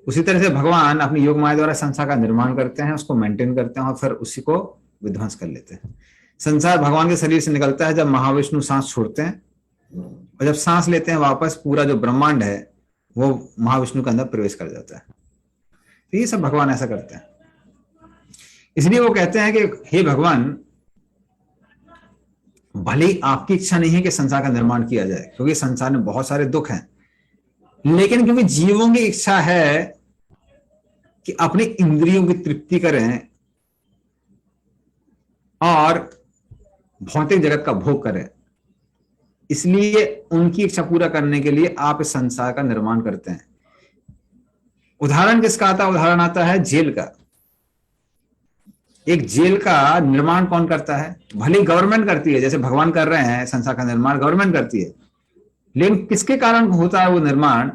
उसी तरह से भगवान अपनी योग माया द्वारा संसार का निर्माण करते हैं, उसको मेंटेन करते हैं और फिर उसी को विध्वंस कर लेते हैं। संसार भगवान के शरीर से निकलता है जब महाविष्णु सांस छोड़ते हैं, और जब सांस लेते हैं वापस पूरा जो ब्रह्मांड है वो महाविष्णु के अंदर प्रवेश कर जाता है। तो ये सब भगवान ऐसा करते हैं। इसलिए वो कहते हैं कि हे भगवान, भले ही आपकी इच्छा नहीं है कि संसार का निर्माण किया जाए, क्योंकि संसार में बहुत सारे दुख हैं, लेकिन क्योंकि जीवों की इच्छा है कि अपनी इंद्रियों की तृप्ति करें और भौतिक जगत का भोग करें, इसलिए उनकी इच्छा पूरा करने के लिए आप इस संसार का निर्माण करते हैं। उदाहरण किसका आता है? उदाहरण आता है जेल का। एक जेल का निर्माण कौन करता है? भले गवर्नमेंट करती है, जैसे भगवान कर रहे हैं संसार का निर्माण, गवर्नमेंट करती है, लेकिन किसके कारण होता है वो निर्माण?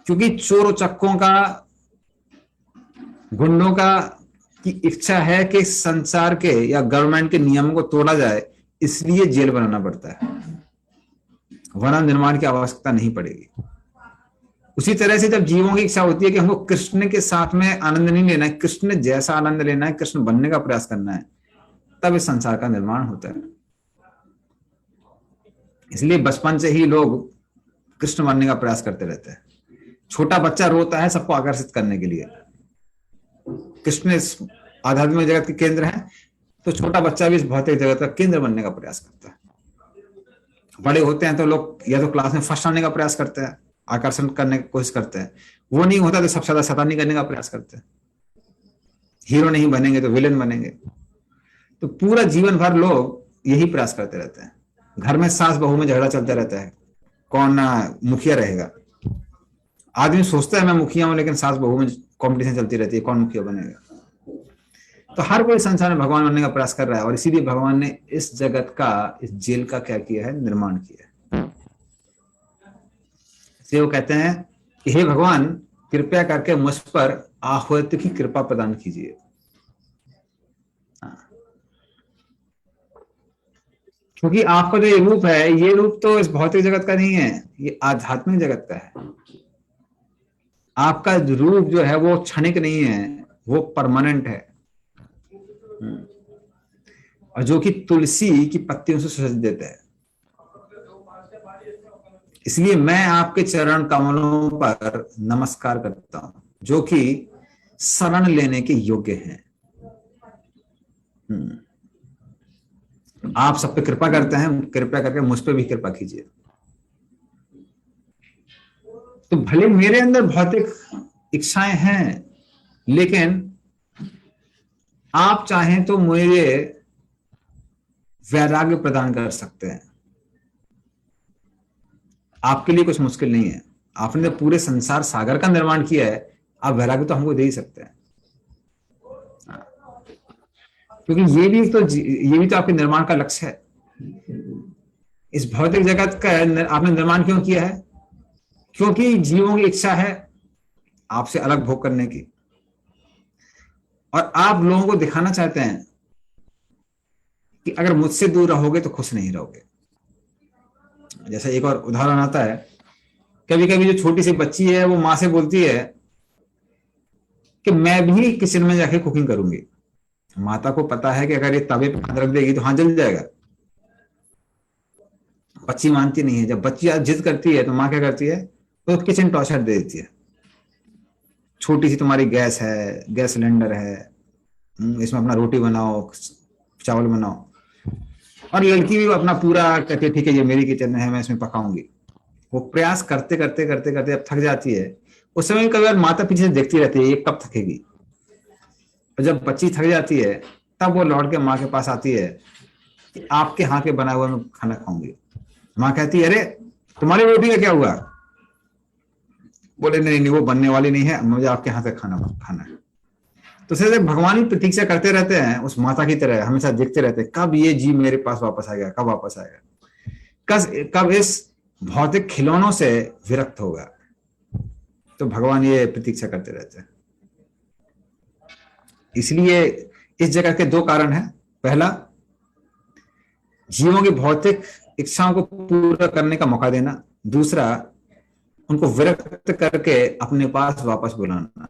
क्योंकि चोर चक्कों का, गुंडों का की इच्छा है कि संसार के या गवर्नमेंट के नियमों को तोड़ा जाए, इसलिए जेल बनाना पड़ता है, वरना निर्माण की आवश्यकता नहीं पड़ेगी। उसी तरह से जब जीवों की इच्छा होती है कि हमको कृष्ण के साथ में आनंद नहीं लेना है, कृष्ण जैसा आनंद लेना है, कृष्ण बनने का प्रयास करना है, तब इस संसार का निर्माण होता है। इसलिए बचपन से ही लोग कृष्ण बनने का प्रयास करते रहते हैं। छोटा बच्चा रोता है सबको आकर्षित करने के लिए। कृष्ण इस आध्यात्मिक जगत के केंद्र है, तो छोटा बच्चा भी इस भौतिक जगत का केंद्र बनने का प्रयास करता है। बड़े होते हैं तो लोग या तो क्लास में फर्स्ट आने का प्रयास करते हैं, आकर्षण करने की कोशिश करते हैं, वो नहीं होता तो सबसे ज्यादा शैतानी करने का प्रयास करते हैं। हीरो नहीं बनेंगे तो विलेन बनेंगे। तो पूरा जीवन भर लोग यही प्रयास करते रहते हैं। घर में सास बहू में झगड़ा चलता रहता है, कौन मुखिया रहेगा। आदमी सोचता है मैं मुखिया हूं, लेकिन सास बहू में कंपटीशन चलती रहती है, कौन मुखिया बनेगा। तो हर कोई संसार में भगवान बनने का प्रयास कर रहा है, और इसीलिए भगवान ने इस जगत का, इस जेल का क्या किया है? निर्माण किया है। इसलिए वो कहते हैं कि हे भगवान, कृपया करके मुझ पर आहुति की कृपा प्रदान कीजिए। क्योंकि आपका जो ये रूप है, ये रूप तो इस भौतिक जगत का नहीं है, ये आध्यात्मिक जगत का है। आपका रूप जो है वो क्षणिक नहीं है, वो परमानेंट है, और जो कि तुलसी की पत्तियों से सुगंध देता है। इसलिए मैं आपके चरण कमलों पर नमस्कार करता हूं, जो कि शरण लेने के योग्य हैं। आप सब पे कृपा करते हैं, कृपया करके मुझ पे भी कृपा कीजिए। तो भले मेरे अंदर भौतिक इच्छाएं हैं, लेकिन आप चाहें तो मुझे वैराग्य प्रदान कर सकते हैं। आपके लिए कुछ मुश्किल नहीं है। आपने तो पूरे संसार सागर का निर्माण किया है, आप वैराग्य तो हमको दे ही सकते हैं। क्योंकि ये भी तो आपके निर्माण का लक्ष्य है। इस भौतिक जगत का आपने निर्माण क्यों किया है? क्योंकि जीवों की इच्छा है आपसे अलग भोग करने की, और आप लोगों को दिखाना चाहते हैं कि अगर मुझसे दूर रहोगे तो खुश नहीं रहोगे। जैसा एक और उदाहरण आता है, कभी कभी जो छोटी सी बच्ची है वो माँ से बोलती है कि मैं भी किचन में जाके कुकिंग करूंगी। माता को पता है कि अगर ये तवे पे हाथ रख देगी तो हाथ जल जाएगा। बच्ची मानती नहीं है। जब बच्ची जिद करती है तो माँ क्या करती है? तो किचन टॉर्चर दे देती है। छोटी सी तुम्हारी गैस है, गैस सिलेंडर है, इसमें अपना रोटी बनाओ, चावल बनाओ। और लड़की भी अपना पूरा कहती है ठीक है ये मेरी किचन है, मैं इसमें पकाऊंगी। वो प्रयास करते करते करते करते अब थक जाती है। उस समय कई बार माता पीछे से देखती रहती है ये कब थकेगी। और जब बच्ची थक जाती है तब वो लौट के माँ के पास आती है कि आपके हाथ के बना हुआ मैं खाना खाऊंगी। माँ कहती है अरे तुम्हारी रोटी का क्या हुआ? बोले नहीं नहीं वो बनने वाली नहीं है, मुझे आपके हाथ का खाना है। तो सिर्फ भगवान की प्रतीक्षा करते रहते हैं, उस माता की तरह हमेशा देखते रहते हैं कब ये जीव मेरे पास वापस आएगा, कब वापस आएगा, कब इस भौतिक खिलौनों से विरक्त होगा। तो भगवान ये प्रतीक्षा करते रहते हैं। इसलिए इस जगत के दो कारण हैं। पहला, जीवों की भौतिक इच्छाओं को पूरा करने का मौका देना। दूसरा, उनको विरक्त करके अपने पास वापस बुलाना।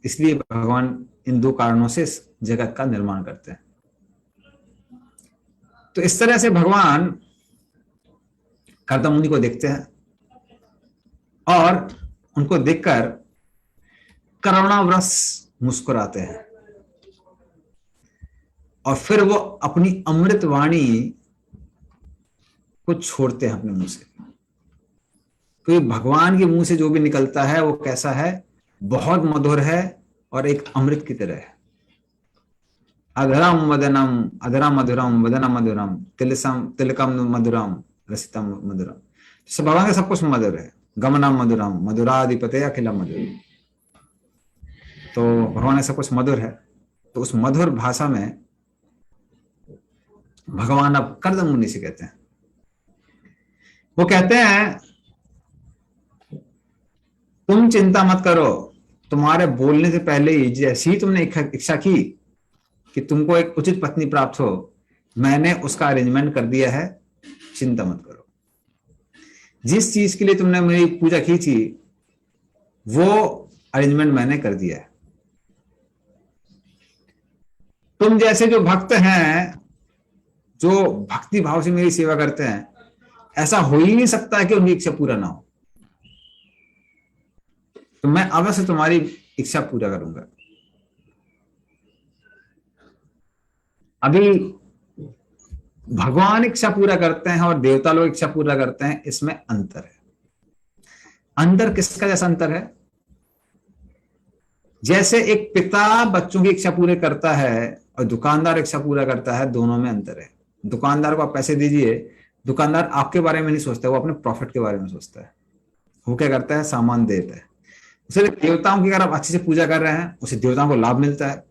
इसलिए भगवान इन दो कारणों से इस जगत का निर्माण करते हैं। तो इस तरह से भगवान कर्दम मुनि को देखते हैं और उनको देखकर करुणावश मुस्कुराते हैं और फिर वो अपनी अमृत वाणी को छोड़ते हैं अपने मुंह से। तो भगवान के मुंह से जो भी निकलता है वो कैसा है, बहुत मधुर है और एक अमृत की तरह है। अधरम वदनम, अधरा मधुरम, वदना मधुरम, तिलकम मधुरम, रसितम मधुरम। सब भगवान का सब कुछ मधुर है। गमनम मधुरम, मधुराधिपते अखिलम मधुर। तो भगवान का सब कुछ मधुर है। तो उस मधुर भाषा में भगवान अब कर्दम मुनि से कहते हैं, वो कहते हैं तुम चिंता मत करो, तुम्हारे बोलने से पहले ही जैसी ही तुमने इच्छा की कि तुमको एक उचित पत्नी प्राप्त हो, मैंने उसका अरेंजमेंट कर दिया है, चिंता मत करो। जिस चीज के लिए तुमने मेरी पूजा की थी वो अरेंजमेंट मैंने कर दिया है। तुम जैसे जो भक्त हैं, जो भक्ति भाव से मेरी सेवा करते हैं, ऐसा हो ही नहीं सकता है कि उनकी इच्छा पूरा ना हो। तो मैं अवश्य तुम्हारी इच्छा पूरा करूंगा। अभी भगवान इच्छा पूरा करते हैं और देवता लोग इच्छा पूरा करते हैं, इसमें अंतर है। अंतर किसका जैसा अंतर है? जैसे एक पिता बच्चों की इच्छा पूरी करता है और दुकानदार इच्छा पूरा करता है, दोनों में अंतर है। दुकानदार को आप पैसे दीजिए, दुकानदार आपके बारे में नहीं सोचता, वो अपने प्रॉफिट के बारे में सोचता है। वो क्या करता है, सामान देता है। इसलिए देवताओं की अगर आप अच्छे से पूजा कर रहे हैं, उसे देवताओं को लाभ मिलता है।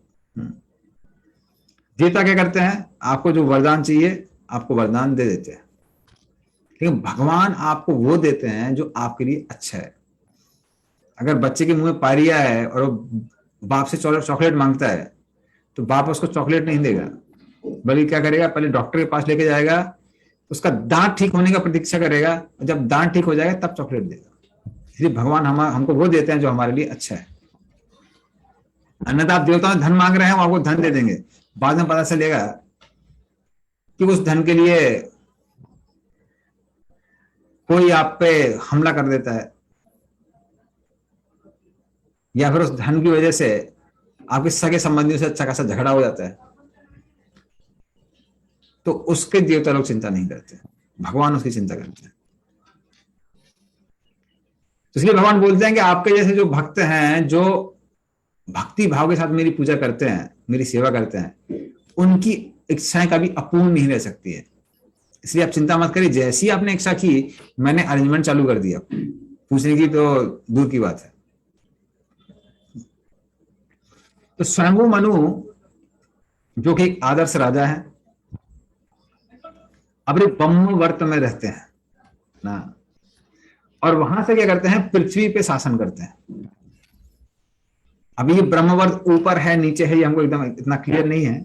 देवता क्या करते हैं, आपको जो वरदान चाहिए आपको वरदान दे देते हैं। लेकिन भगवान आपको वो देते हैं जो आपके लिए अच्छा है। अगर बच्चे के मुंह में पारिया है और वो बाप से चॉकलेट मांगता है, तो बाप उसको चॉकलेट नहीं देगा, बल्कि क्या करेगा, पहले डॉक्टर के पास लेके जाएगा, उसका दांत ठीक होने का प्रतीक्षा करेगा, और जब दांत ठीक हो जाएगा तब चॉकलेट देगा। इसलिए भगवान हमको वो देते हैं जो हमारे लिए अच्छा है। अन्यथा आप देवताओं से धन मांग रहे हैं, वो आपको धन दे देंगे, बाद में पता चलेगा कि उस धन के लिए कोई आप पे हमला कर देता है, या फिर उस धन की वजह से आपके सगे संबंधियों से अच्छा खासा झगड़ा हो जाता है। तो उसके देवता लोग चिंता नहीं करते, भगवान उसकी चिंता करते हैं। तो इसलिए भगवान बोलते हैं कि आपके जैसे जो भक्त हैं, जो भक्ति भाव के साथ मेरी पूजा करते हैं, मेरी सेवा करते हैं, उनकी इच्छाएं कभी अपूर्ण नहीं रह सकती है। इसलिए आप चिंता मत करिए, जैसी आपने इच्छा की मैंने अरेंजमेंट चालू कर दिया। पूछने की तो दूर की बात है। तो स्वयंभू मनु जो कि एक आदर्श राजा है, अपने ब्रह्मवर्त में रहते हैं ना, और वहां से क्या करते हैं, पृथ्वी पे शासन करते हैं। अभी ये ब्रह्मवर्त ऊपर है नीचे है, ये हमको एकदम इतना क्लियर नहीं है।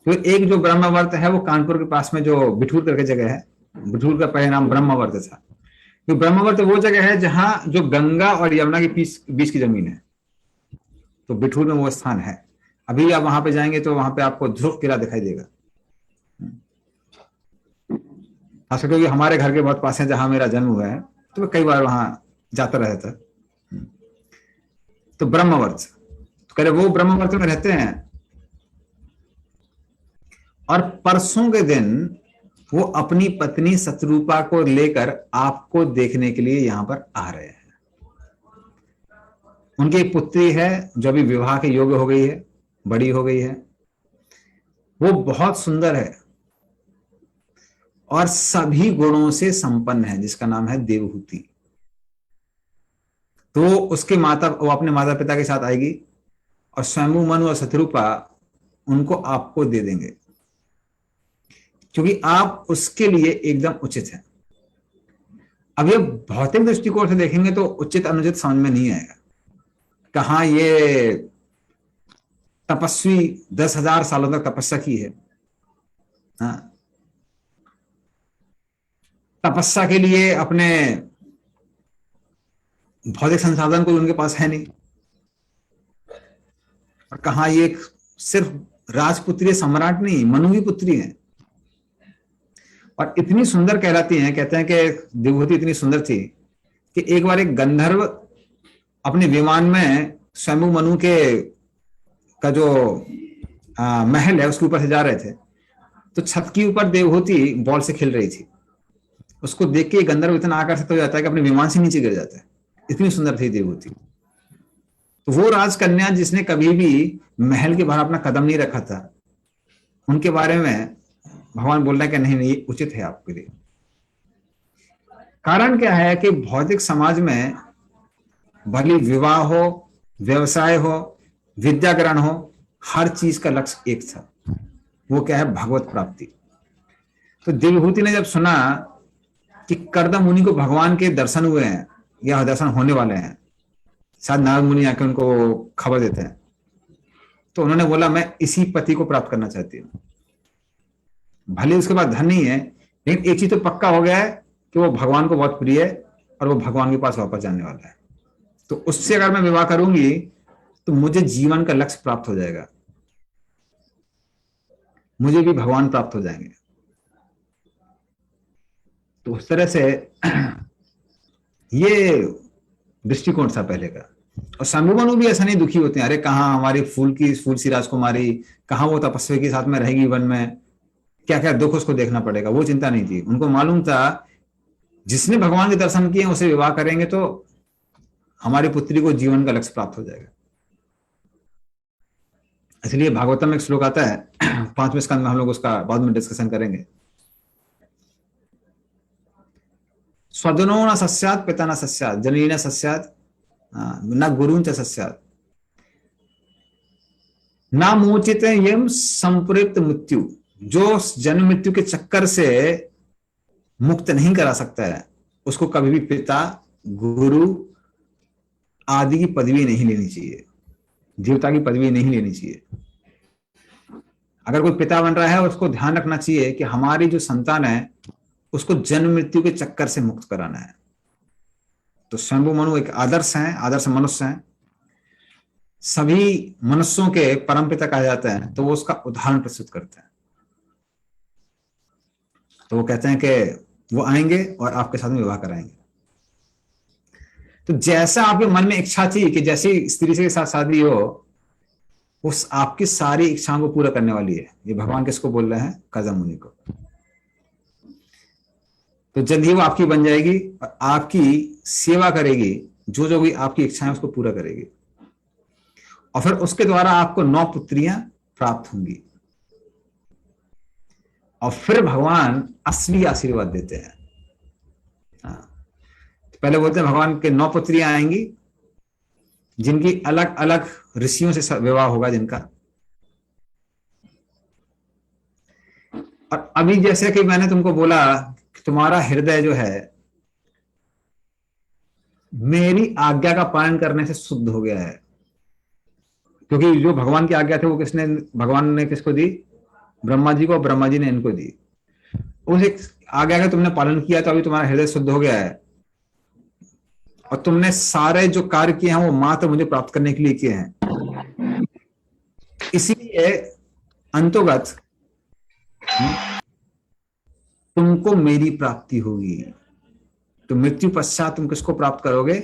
तो एक जो ब्रह्मवर्त है वो कानपुर के पास में जो बिठूर करके जगह है, बिठूर का पहले नाम ब्रह्मवर्त था। तो ब्रह्मवर्त वो जगह है जहां जो गंगा और यमुना के बीच की जमीन है। तो बिठूर में वो स्थान है। अभी आप वहां पे जाएंगे तो वहां पे आपको ध्रुव किला दिखाई देगा। खासकर क्योंकि हमारे घर के बहुत पास है जहां मेरा जन्म हुआ है, तो मैं कई बार वहां जाता रहता। तो ब्रह्मवर्त, तो कह रहे वो ब्रह्मवर्त में रहते हैं, और परसों के दिन वो अपनी पत्नी शत्रुपा को लेकर आपको देखने के लिए यहां पर आ रहे हैं। उनकी एक पुत्री है जो अभी विवाह के योग्य हो गई है, बड़ी हो गई है। वो बहुत सुंदर है और सभी गुणों से संपन्न है, जिसका नाम है देवहूति। तो उसके वो अपने माता पिता के साथ आएगी और स्वयंभू मनु और शत्रुपा उनको आपको दे देंगे, क्योंकि आप उसके लिए एकदम उचित हैं। अब ये भौतिक दृष्टिकोण से देखेंगे तो उचित अनुचित समझ में नहीं आएगा। कहाँ ये तपस्वी 10,000 सालों तक तपस्या की है, हाँ, तपस्या के लिए अपने भौतिक संसाधन कोई उनके पास है नहीं। और कहाँ ये सिर्फ राजपुत्री सम्राट नहीं, मनु की पुत्री है, और इतनी सुंदर कहलाती हैं। कहते हैं कि देवहूति इतनी सुंदर थी कि एक बार एक गंधर्व अपने विमान में स्वयंभू मनु के का जो महल है उसके ऊपर से जा रहे थे, तो छत के ऊपर देवहूति बॉल से खेल रही थी। उसको देख के गंधर्व इतना आकर्षित हो जाता है कि अपने विमान से नीचे गिर जाता है, इतनी सुंदर थी देवहूति। तो वो राजकन्या जिसने कभी भी महल के बाहर अपना कदम नहीं रखा था, उनके बारे में भगवान बोल रहे हैं कि नहीं नहीं, उचित है आपके लिए। कारण क्या है कि भौतिक समाज में भले विवाह हो, व्यवसाय हो, विद्या ग्रहण हो, हर चीज का लक्ष्य एक था, वो क्या है, भगवत प्राप्ति। तो देवहूति ने जब सुना कि कर्दम मुनि को भगवान के दर्शन हुए हैं या दर्शन होने वाले हैं, शायद नारद मुनि आके उनको खबर देते हैं, तो उन्होंने बोला मैं इसी पति को प्राप्त करना चाहती हूँ। भले उसके पास धन नहीं है, लेकिन एक चीज तो पक्का हो गया है कि वो भगवान को बहुत प्रिय है और वो भगवान के पास वापस जाने वाला है। तो उससे अगर मैं विवाह करूंगी तो मुझे जीवन का लक्ष्य प्राप्त हो जाएगा, मुझे भी भगवान प्राप्त हो जाएंगे। तो उस तरह से ये दृष्टिकोण था पहले का। और शंभु मनु भी ऐसा नहीं दुखी होते हैं, अरे कहाँ हमारी फूल सी राजकुमारी, कहाँ वो तपस्या के साथ में रहेगी वन में, क्या क्या दुख उसको देखना पड़ेगा, वो चिंता नहीं थी। उनको मालूम था जिसने भगवान के दर्शन किए उसे विवाह करेंगे तो हमारी पुत्री को जीवन का लक्ष्य प्राप्त हो जाएगा। इसलिए भागवतम में एक श्लोक आता है 5वें स्कंद में, हम लोग उसका बाद में डिस्कशन करेंगे। स्वजनो न सस्यात पिता न सस्यात जननी न सस्यात न गुरु च सस्यात न मोचित यम संप्रयुक्त मृत्यु। जो जन्म मृत्यु के चक्कर से मुक्त नहीं करा सकता है उसको कभी भी पिता, गुरु आदि की पदवी नहीं लेनी चाहिए, देवता की पदवी नहीं लेनी चाहिए। अगर कोई पिता बन रहा है उसको ध्यान रखना चाहिए कि हमारी जो संतान है उसको जन्म मृत्यु के चक्कर से मुक्त कराना है। तो शंभु मनु एक आदर्श हैं, आदर्श मनुष्य हैं, सभी मनुष्यों के परम पिता कहा जाता है, तो वो उसका उदाहरण प्रस्तुत करते हैं। तो वो कहते हैं कि वो आएंगे और आपके साथ में विवाह कराएंगे। तो जैसा आपके मन में इच्छा थी कि जैसी स्त्री के साथ शादी हो, उस आपकी सारी इच्छाओं को पूरा करने वाली है। ये भगवान किसको बोल रहे हैं, कर्दम मुनि को। तो जल्द ही वो आपकी बन जाएगी और आपकी सेवा करेगी, जो जो भी आपकी इच्छाएं उसको पूरा करेगी, और फिर उसके द्वारा आपको 9 पुत्रियां प्राप्त होंगी। और फिर भगवान असली आशीर्वाद देते हैं। तो पहले बोलते हैं भगवान के 9 पुत्रियां आएंगी जिनकी अलग अलग ऋषियों से विवाह होगा जिनका। और अभी जैसे कि मैंने तुमको बोला कि तुम्हारा हृदय जो है मेरी आज्ञा का पालन करने से शुद्ध हो गया है, क्योंकि जो भगवान की आज्ञा थी वो भगवान ने किसको दी, ब्रह्मा जी को, ब्रह्मा जी ने इनको दी। उस एक आज्ञा का तुमने पालन किया तो अभी तुम्हारा हृदय शुद्ध हो गया है, और तुमने सारे जो कार्य किए हैं वो मात्र मुझे प्राप्त करने के लिए किए हैं। इसीलिए अंतोगत तुमको मेरी प्राप्ति होगी। तो मृत्यु पश्चात तुम किसको प्राप्त करोगे,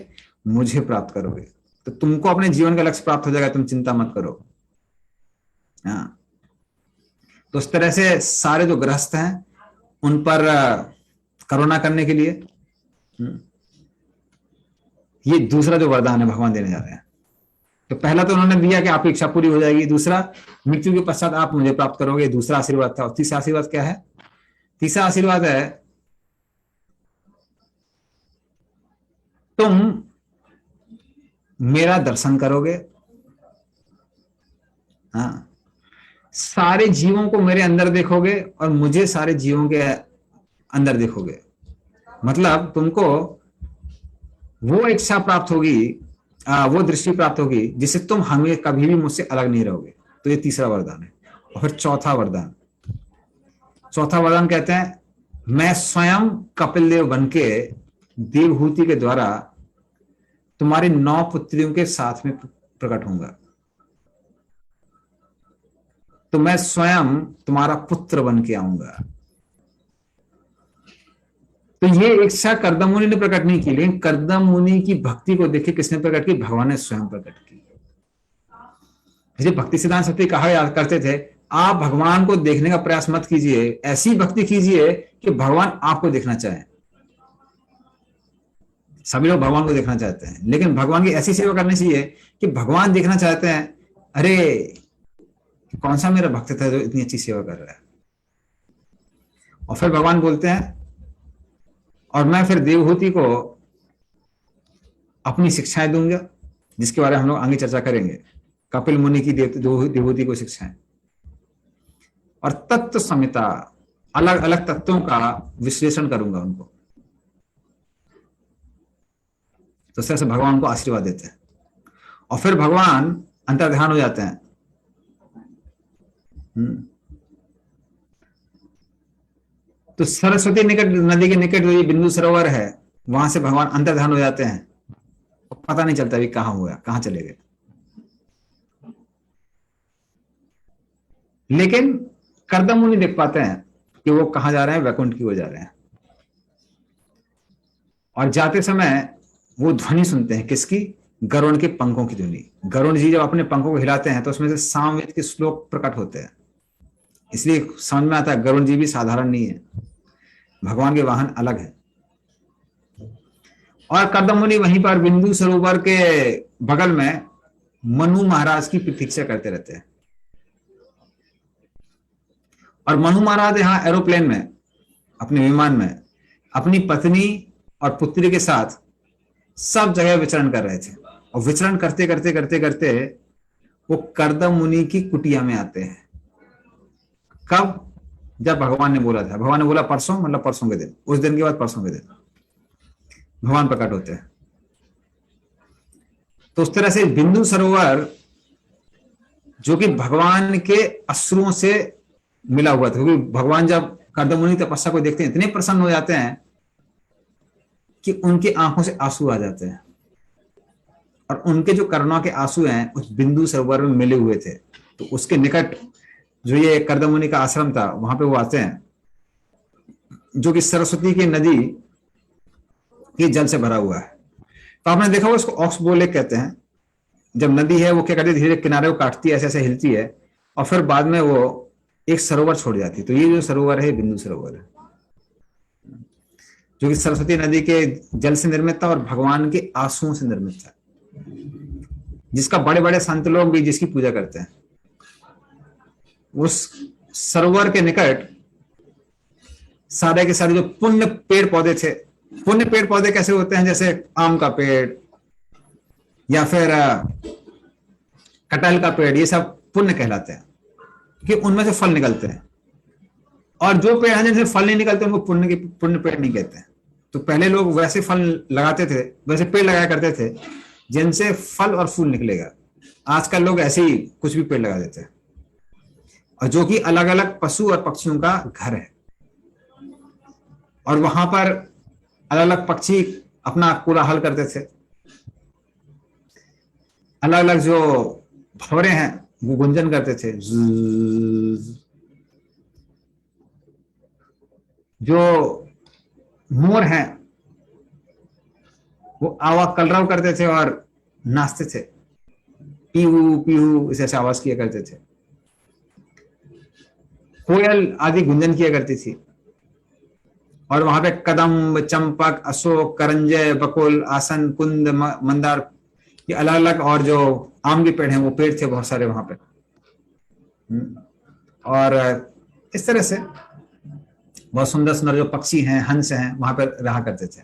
मुझे प्राप्त करोगे। तो तुमको अपने जीवन का लक्ष्य प्राप्त हो जाएगा, तुम चिंता मत करो। हाँ, तो उस तरह से सारे जो गृहस्थ हैं उन पर करुणा करने के लिए ये दूसरा जो वरदान है भगवान देने जा रहे हैं। तो पहला तो उन्होंने दिया कि आपकी इच्छा पूरी हो जाएगी, दूसरा मृत्यु के पश्चात आप मुझे प्राप्त करोगे, दूसरा आशीर्वाद था। और तीसरा आशीर्वाद क्या है, तीसरा आशीर्वाद है तुम मेरा दर्शन करोगे हाँ, सारे जीवों को मेरे अंदर देखोगे और मुझे सारे जीवों के अंदर देखोगे। मतलब तुमको वो इच्छा प्राप्त होगी, वो दृष्टि प्राप्त होगी जिससे तुम हमें कभी भी मुझसे अलग नहीं रहोगे। तो ये तीसरा वरदान है। और फिर चौथा वरदान कहते हैं, मैं स्वयं कपिल देव बन के देवहूति के द्वारा तुम्हारी 9 पुत्रियों के साथ में प्रकट होऊंगा। तो मैं स्वयं तुम्हारा पुत्र बन के आऊंगा। तो ये इच्छा कर्दम मुनि ने प्रकट नहीं की, लेकिन कर्दम मुनि की भक्ति को देखे किसने प्रकट की? भगवान ने स्वयं प्रकट की। जैसे भक्ति सिद्धांत सती कहा करते थे, आप भगवान को देखने का प्रयास मत कीजिए, ऐसी भक्ति कीजिए कि भगवान आपको देखना चाहे। सभी लोग भगवान को देखना चाहते हैं, लेकिन भगवान की ऐसी सेवा करनी चाहिए कि भगवान देखना चाहते हैं, अरे कौन सा मेरा भक्त था जो इतनी अच्छी सेवा कर रहा है। और फिर भगवान बोलते हैं, और मैं फिर देवहूति को अपनी शिक्षाएं दूंगा, जिसके बारे में हम लोग आगे चर्चा करेंगे। कपिल मुनि की देवहूति को शिक्षाएं, और तत्व संहिता, अलग अलग तत्वों का विश्लेषण करूंगा उनको। तो इस तरह से भगवान को आशीर्वाद देते हैं। और फिर भगवान अंतर्ध्यान हो जाते हैं। तो सरस्वती निकट, नदी के निकट जो ये बिंदु सरोवर है, वहां से भगवान अंतर्ध्यान हो जाते हैं। पता नहीं चलता भी कहां हुआ, कहां चले गए। लेकिन कर्दम मुनि देख पाते हैं कि वो कहां जा रहे हैं, वैकुंठ की ओर जा रहे हैं। और जाते समय वो ध्वनि सुनते हैं, किसकी? गरुड़ के पंखों की ध्वनि। गरुड़ जी जब अपने पंखों को हिलाते हैं तो उसमें से सामवेद के श्लोक प्रकट होते हैं। इसलिए समझ में आता है गरुड़ जी भी साधारण नहीं है, भगवान के वाहन अलग है। और कर्दम मुनि वहीं पर बिंदु सरोवर के बगल में मनु महाराज की प्रतीक्षा करते रहते हैं। और मनु महाराज यहाँ एरोप्लेन में, अपने विमान में अपनी पत्नी और पुत्री के साथ सब जगह विचरण कर रहे थे। और विचरण करते करते करते करते वो कर्दम मुनि की कुटिया में आते हैं। कब? जब भगवान ने बोला था। भगवान ने बोला परसों, मतलब परसों के दिन, उस दिन के बाद परसों के दिन भगवान प्रकट होते हैं। तो उस तरह से बिंदु सरोवर जो कि भगवान के अश्रुओं से मिला हुआ था, क्योंकि भगवान जब कर्दम मुनि तपस्या को देखते हैं इतने प्रसन्न हो जाते हैं कि उनकी आंखों से आंसू आ जाते हैं। और उनके जो करुणा के आंसू हैं उस बिंदु सरोवर में मिले हुए थे। तो उसके निकट जो ये कर्दम मुनि का आश्रम था, वहां पे वो आते हैं, जो कि सरस्वती की नदी के जल से भरा हुआ है। तो आपने देखा होगा, उसको ऑक्सबो लेक कहते हैं। जब नदी है वो क्या करती है, धीरे किनारे को काटती है, ऐसे ऐसे हिलती है, और फिर बाद में वो एक सरोवर छोड़ जाती है। तो ये जो सरोवर है बिंदु सरोवर है, जो कि सरस्वती नदी के जल से निर्मित था और भगवान के आंसुओं से निर्मित था, जिसका बड़े बड़े संत लोग भी जिसकी पूजा करते हैं। उस सरोवर के निकट सारे के सारे जो पुण्य पेड़ पौधे थे, पुण्य पेड़ पौधे कैसे होते हैं, जैसे आम का पेड़ या फिर कटहल का पेड़, ये सब पुण्य कहलाते हैं कि उनमें से फल निकलते हैं। और जो पेड़ हैं जिनसे फल नहीं निकलते उनको पुण्य पेड़ नहीं कहते हैं। तो पहले लोग वैसे फल लगाते थे, वैसे पेड़ लगाया करते थे जिनसे फल और फूल निकलेगा। आजकल लोग ऐसे ही कुछ भी पेड़ लगा देते हैं, और जो कि अलग अलग पशु और पक्षियों का घर है। और वहां पर अलग अलग पक्षी अपना कोलाहल करते थे, अलग अलग जो भंवरे हैं वो गुंजन करते थे। जो मोर हैं वो आवाज कलरव करते थे और नाचते थे, पीहू पीहू ऐसे आवाज किया करते थे। कोयल आदि गुंजन किया करती थी। और वहां पे कदम्ब, चंपक, अशोक, करंजय, बकुल, आसन, कुंद, मंदार, ये अलग अलग, और जो आम के पेड़ हैं वो पेड़ थे बहुत सारे वहां पे। और इस तरह से बहुत सुंदर सुंदर जो पक्षी हैं, हंस हैं, वहां पर रहा करते थे।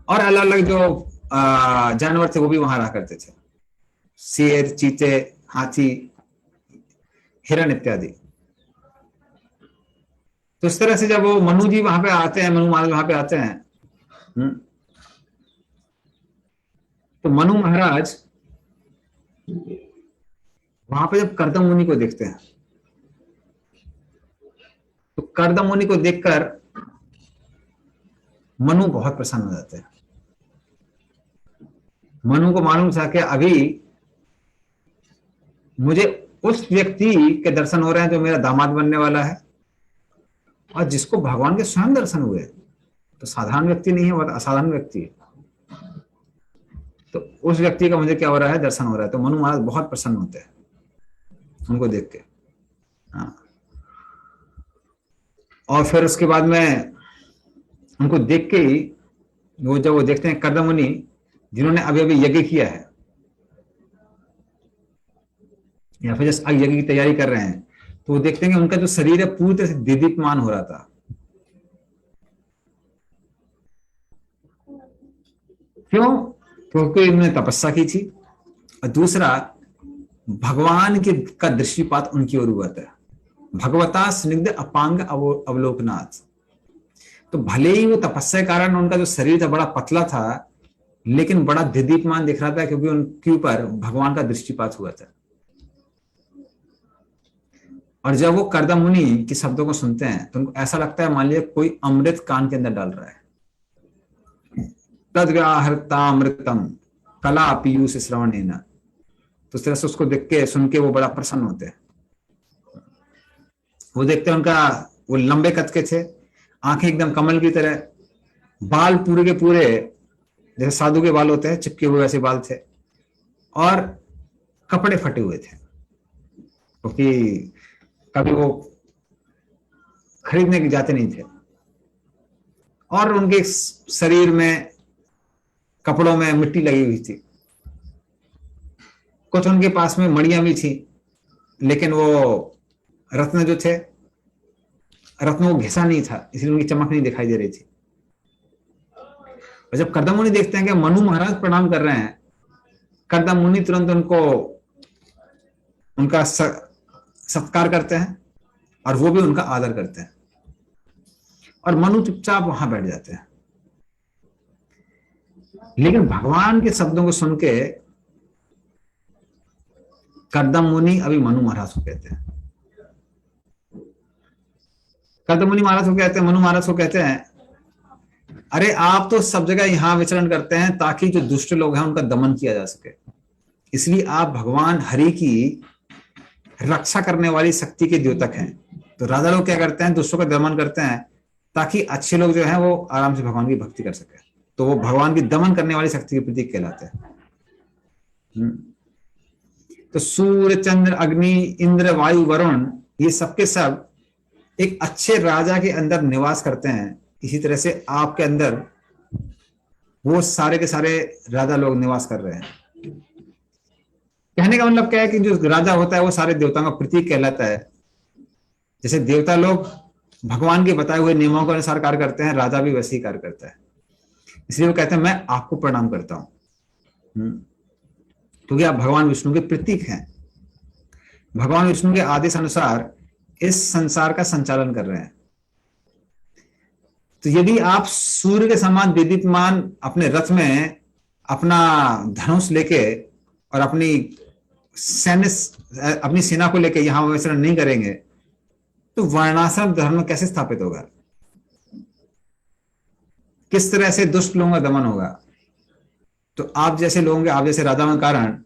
और अलग अलग जो जानवर थे वो भी वहां रहा करते थे, शेर, चीते, हाथी, हिरण इत्यादि। तो इस तरह से जब वो मनु जी वहां पे आते हैं, मनु महाराज वहां पे आते हैं, तो मनु महाराज वहां पे जब कर्दम मुनि को देखते हैं, तो कर्दम मुनि को देखकर मनु बहुत प्रसन्न हो जाते हैं। मनु को मालूम था कि अभी मुझे उस व्यक्ति के दर्शन हो रहे हैं जो मेरा दामाद बनने वाला है, और जिसको भगवान के स्वयं दर्शन हुए। तो साधारण व्यक्ति नहीं है, बहुत असाधारण व्यक्ति है। तो उस व्यक्ति का मुझे क्या हो रहा है, दर्शन हो रहा है। तो मनु महाराज बहुत प्रसन्न होते हैं उनको देख के। हाँ। और फिर उसके बाद में उनको देख के ही जब वो देखते हैं कर्दम मुनि जिन्होंने अभी अभी यज्ञ किया है, या फिर जैसे यज्ञ की तैयारी कर रहे हैं, तो वो देखते हैं कि उनका जो शरीर है पूरी तरह से दीदीप्यमान हो रहा था। क्यों? क्योंकि उन्होंने तपस्या की थी, और दूसरा भगवान के का दृष्टिपात उनकी ओर हुआ था। भगवता स्निग्ध अपांग अवलोकनाथ। तो भले ही वो तपस्या के कारण उनका जो शरीर था बड़ा पतला था, लेकिन बड़ा दीदीप्यमान दिख रहा था, क्योंकि उनके ऊपर भगवान का दृष्टिपात हुआ था। और जब वो कर्दम मुनि के शब्दों को सुनते हैं तो उनको ऐसा लगता है मान लिया कोई अमृत कान के अंदर डाल रहा है। तद्व्याहृतामृतम कला पीयूष श्रवणेन। तो इस तरह से उसको देख के सुन के वो बड़ा प्रसन्न होते हैं। वो देखते हैं उनका वो लंबे कद के थे, आंखें एकदम कमल की तरह, बाल पूरे के पूरे जैसे साधु के बाल होते हैं चिपके हुए वैसे बाल थे, और कपड़े फटे हुए थे, क्योंकि कभी वो खरीदने के जाते नहीं थे। और उनके शरीर में कपड़ों में मिट्टी लगी हुई थी। कुछ उनके पास में मणियां भी थी, लेकिन वो रत्न जो थे, रत्नों को घिसा नहीं था, इसलिए उनकी चमक नहीं दिखाई दे रही थी। और जब कर्दम मुनि देखते हैं कि मनु महाराज प्रणाम कर रहे हैं, कर्दम मुनि तुरंत उनको उनका सत्कार करते हैं, और वो भी उनका आदर करते हैं, और मनु चुपचाप वहां बैठ जाते हैं। लेकिन भगवान के शब्दों को सुन के कर्दम मुनि अभी मनु महाराज को कहते हैं, कर्दम मुनि महाराज को कहते हैं, मनु महाराज को कहते हैं, अरे आप तो सब जगह यहां विचरण करते हैं ताकि जो दुष्ट लोग हैं उनका दमन किया जा सके, इसलिए आप भगवान हरि की रक्षा करने वाली शक्ति के द्योतक हैं। तो राजा लोग क्या करते हैं, दुष्टों का दमन करते हैं ताकि अच्छे लोग जो हैं वो आराम से भगवान की भक्ति कर सके। तो वो भगवान की दमन करने वाली शक्ति के प्रतीक कहलाते हैं। तो सूर्य चंद्र अग्नि इंद्र वायु वरुण ये सबके सब एक अच्छे राजा के अंदर निवास करते हैं। इसी तरह से आपके अंदर वो सारे के सारे राजा लोग निवास कर रहे हैं। कहने का मतलब क्या है कि जो राजा होता है वो सारे देवताओं का प्रतीक कहलाता है। जैसे देवता लोग भगवान के बताए हुए नियमों के अनुसार कार्य करते हैं, राजा भी वैसे ही कार्य करता है। इसलिए वो कहते हैं मैं आपको प्रणाम करता हूं, क्योंकि आप भगवान विष्णु के प्रतीक हैं। भगवान विष्णु के आदेश अनुसार इस संसार का संचालन कर रहे हैं। तो यदि आप सूर्य के समान दीदीप्यमान अपने रथ में अपना धनुष लेके और अपनी सेना को लेके यहां विचरण नहीं करेंगे तो वर्णाश्रम धर्म कैसे स्थापित होगा? किस तरह से दुष्ट लोगों का दमन होगा? तो आप जैसे लोगों के, आप जैसे राजाओं के कारण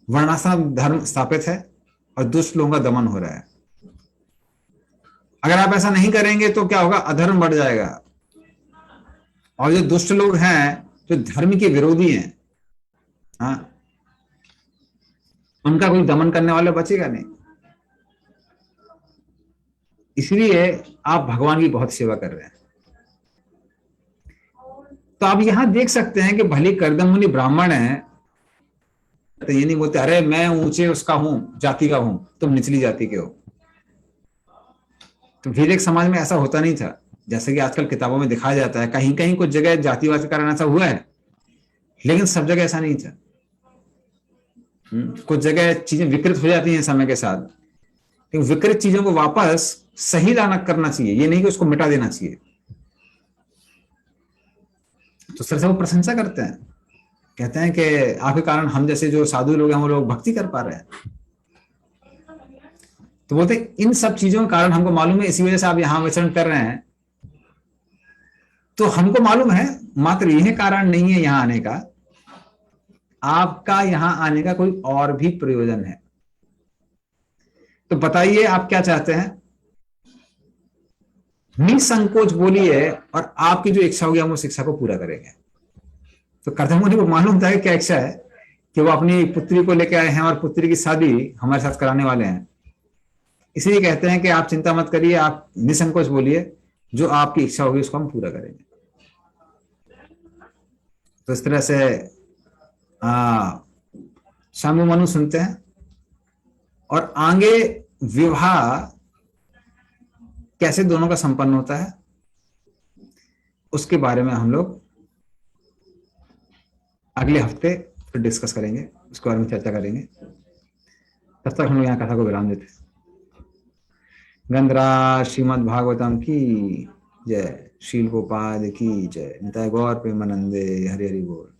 वर्णाश्रम धर्म स्थापित है और दुष्ट लोगों का दमन हो रहा है। अगर आप ऐसा नहीं करेंगे तो क्या होगा? अधर्म बढ़ जाएगा, और जो दुष्ट लोग हैं जो धर्म के विरोधी हैं, हाँ, उनका कोई दमन करने वाला बचेगा नहीं। इसलिए आप भगवान की बहुत सेवा कर रहे हैं। तो आप यहां देख सकते हैं कि भले कर्दम मुनि ब्राह्मण है, तो ये नहीं बोलते अरे मैं ऊंचे उसका हूं, जाति का हूं, तुम निचली जाति के हो। तो वैदिक समाज में ऐसा होता नहीं था, जैसे कि आजकल किताबों में दिखाया जाता है। कहीं कहीं कुछ जगह जातिवाद के कारण ऐसा हुआ है, लेकिन सब जगह ऐसा नहीं था। कुछ जगह चीजें विकृत हो जाती हैं समय के साथ, विकृत चीजों को वापस सही लाना करना चाहिए, ये नहीं कि उसको मिटा देना चाहिए। तो सर से वो प्रशंसा करते हैं, कहते हैं कि आपके कारण हम जैसे जो साधु लोग हैं वो लोग भक्ति कर पा रहे हैं। तो बोलते इन सब चीजों के कारण हमको मालूम है, इसी वजह से आप यहां विचरण कर रहे हैं। तो हमको मालूम है, मात्र यह कारण नहीं है यहां आने का, आपका यहां आने का कोई और भी प्रयोजन है। तो बताइए आप क्या चाहते हैं, निसंकोच बोलिए, और आपकी जो इच्छा होगी हम उस इच्छा को पूरा करेंगे। तो करदम मुनि को मालूम था कि क्या इच्छा है, कि वो अपनी पुत्री को लेकर आए हैं और पुत्री की शादी हमारे साथ कराने वाले हैं। इसलिए कहते हैं कि आप चिंता मत करिए, आप निसंकोच बोलिए, जो आपकी इच्छा होगी उसको हम पूरा करेंगे। तो इस तरह से शाम्बु मनु सुनते हैं, और आगे विवाह कैसे दोनों का संपन्न होता है उसके बारे में हम लोग अगले हफ्ते फिर डिस्कस करेंगे, उसके बारे में चर्चा करेंगे। तब तक हम लोग यहाँ कथा को विराम देते हैं। गंधराज श्रीमद् भागवतम की जय, शील गोपाल की जय, निताय गौर प्रेमानंदे, हरि हरि बोल।